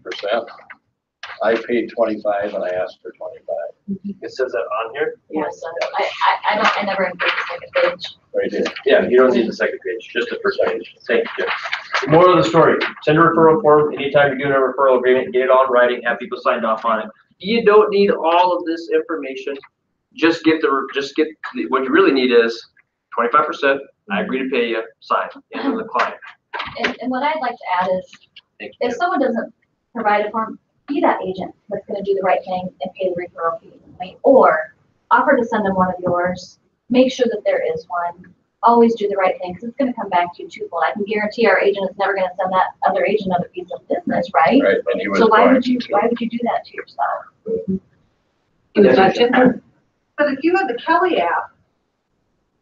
I paid 25 and I asked for 25. It says that on here? Yes. I never include the second page. Right here. Yeah, you don't need the second page, just the first page. Thank you, Jim. Moral of the story, send a referral form. Anytime you're doing a referral agreement, get it on writing, have people signed off on it. You don't need all of this information. Just get what you really need is 25%. I agree to pay you, sign, and with the client. And what I'd like to add is, Thank you. if someone doesn't provide a form, be that agent that's gonna do the right thing and pay the referral fee, right? Or offer to send them one of yours, make sure that there is one, always do the right thing, because it's gonna come back to you twofold. I can guarantee our agent is never gonna send that other agent another piece of business, right? Right, and he was So why going would you to. do that to yourself? But if you have the Kelly app,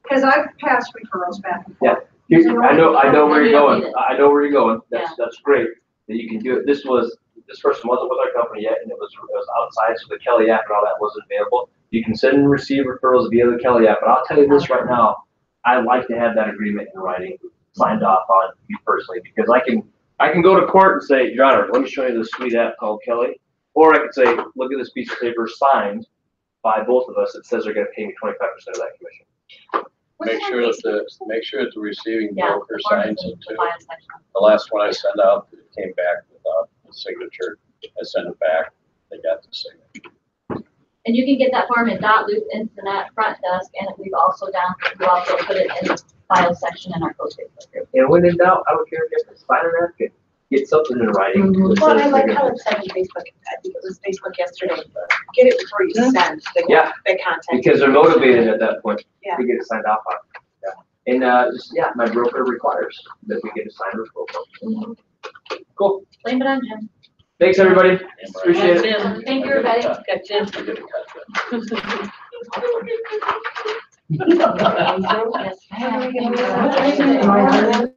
because I've passed referrals back and forth. I know where you're You don't going. need it. I know where you're going. That's great that you can do it. This person wasn't with our company yet, and it was outside, so the Kelly app and all that wasn't available. You can send and receive referrals via the Kelly app, but I'll tell you this right now, I like to have that agreement in writing, signed off on me personally, because I can go to court and say, Your Honor, let me show you this sweet app called Kelly, or I could say, look at this piece of paper signed by both of us that says they're going to pay me 25% of that commission. Make sure that the receiving Yeah, broker the form signs is in it the too. file section. The last one I sent out, it came back without the signature. I sent it back, they got the signature. And you can get that form in .loop Instinet front desk, and we've also put it in the file section in our code Facebook group. And when in doubt, I don't care if it's fine or not, get something in writing. that Well, says I like they're how gonna- it said on Facebook, I think it was Facebook yesterday, get it before you send Yeah. the content. Because they're motivated at that point Yeah. to get it signed off on. Yeah. And my broker requires that we get a signed referral form. Cool. Blame it on Jim. Thanks, everybody. Appreciate it. Thank you, everybody. I did a cut. Yes, ma'am.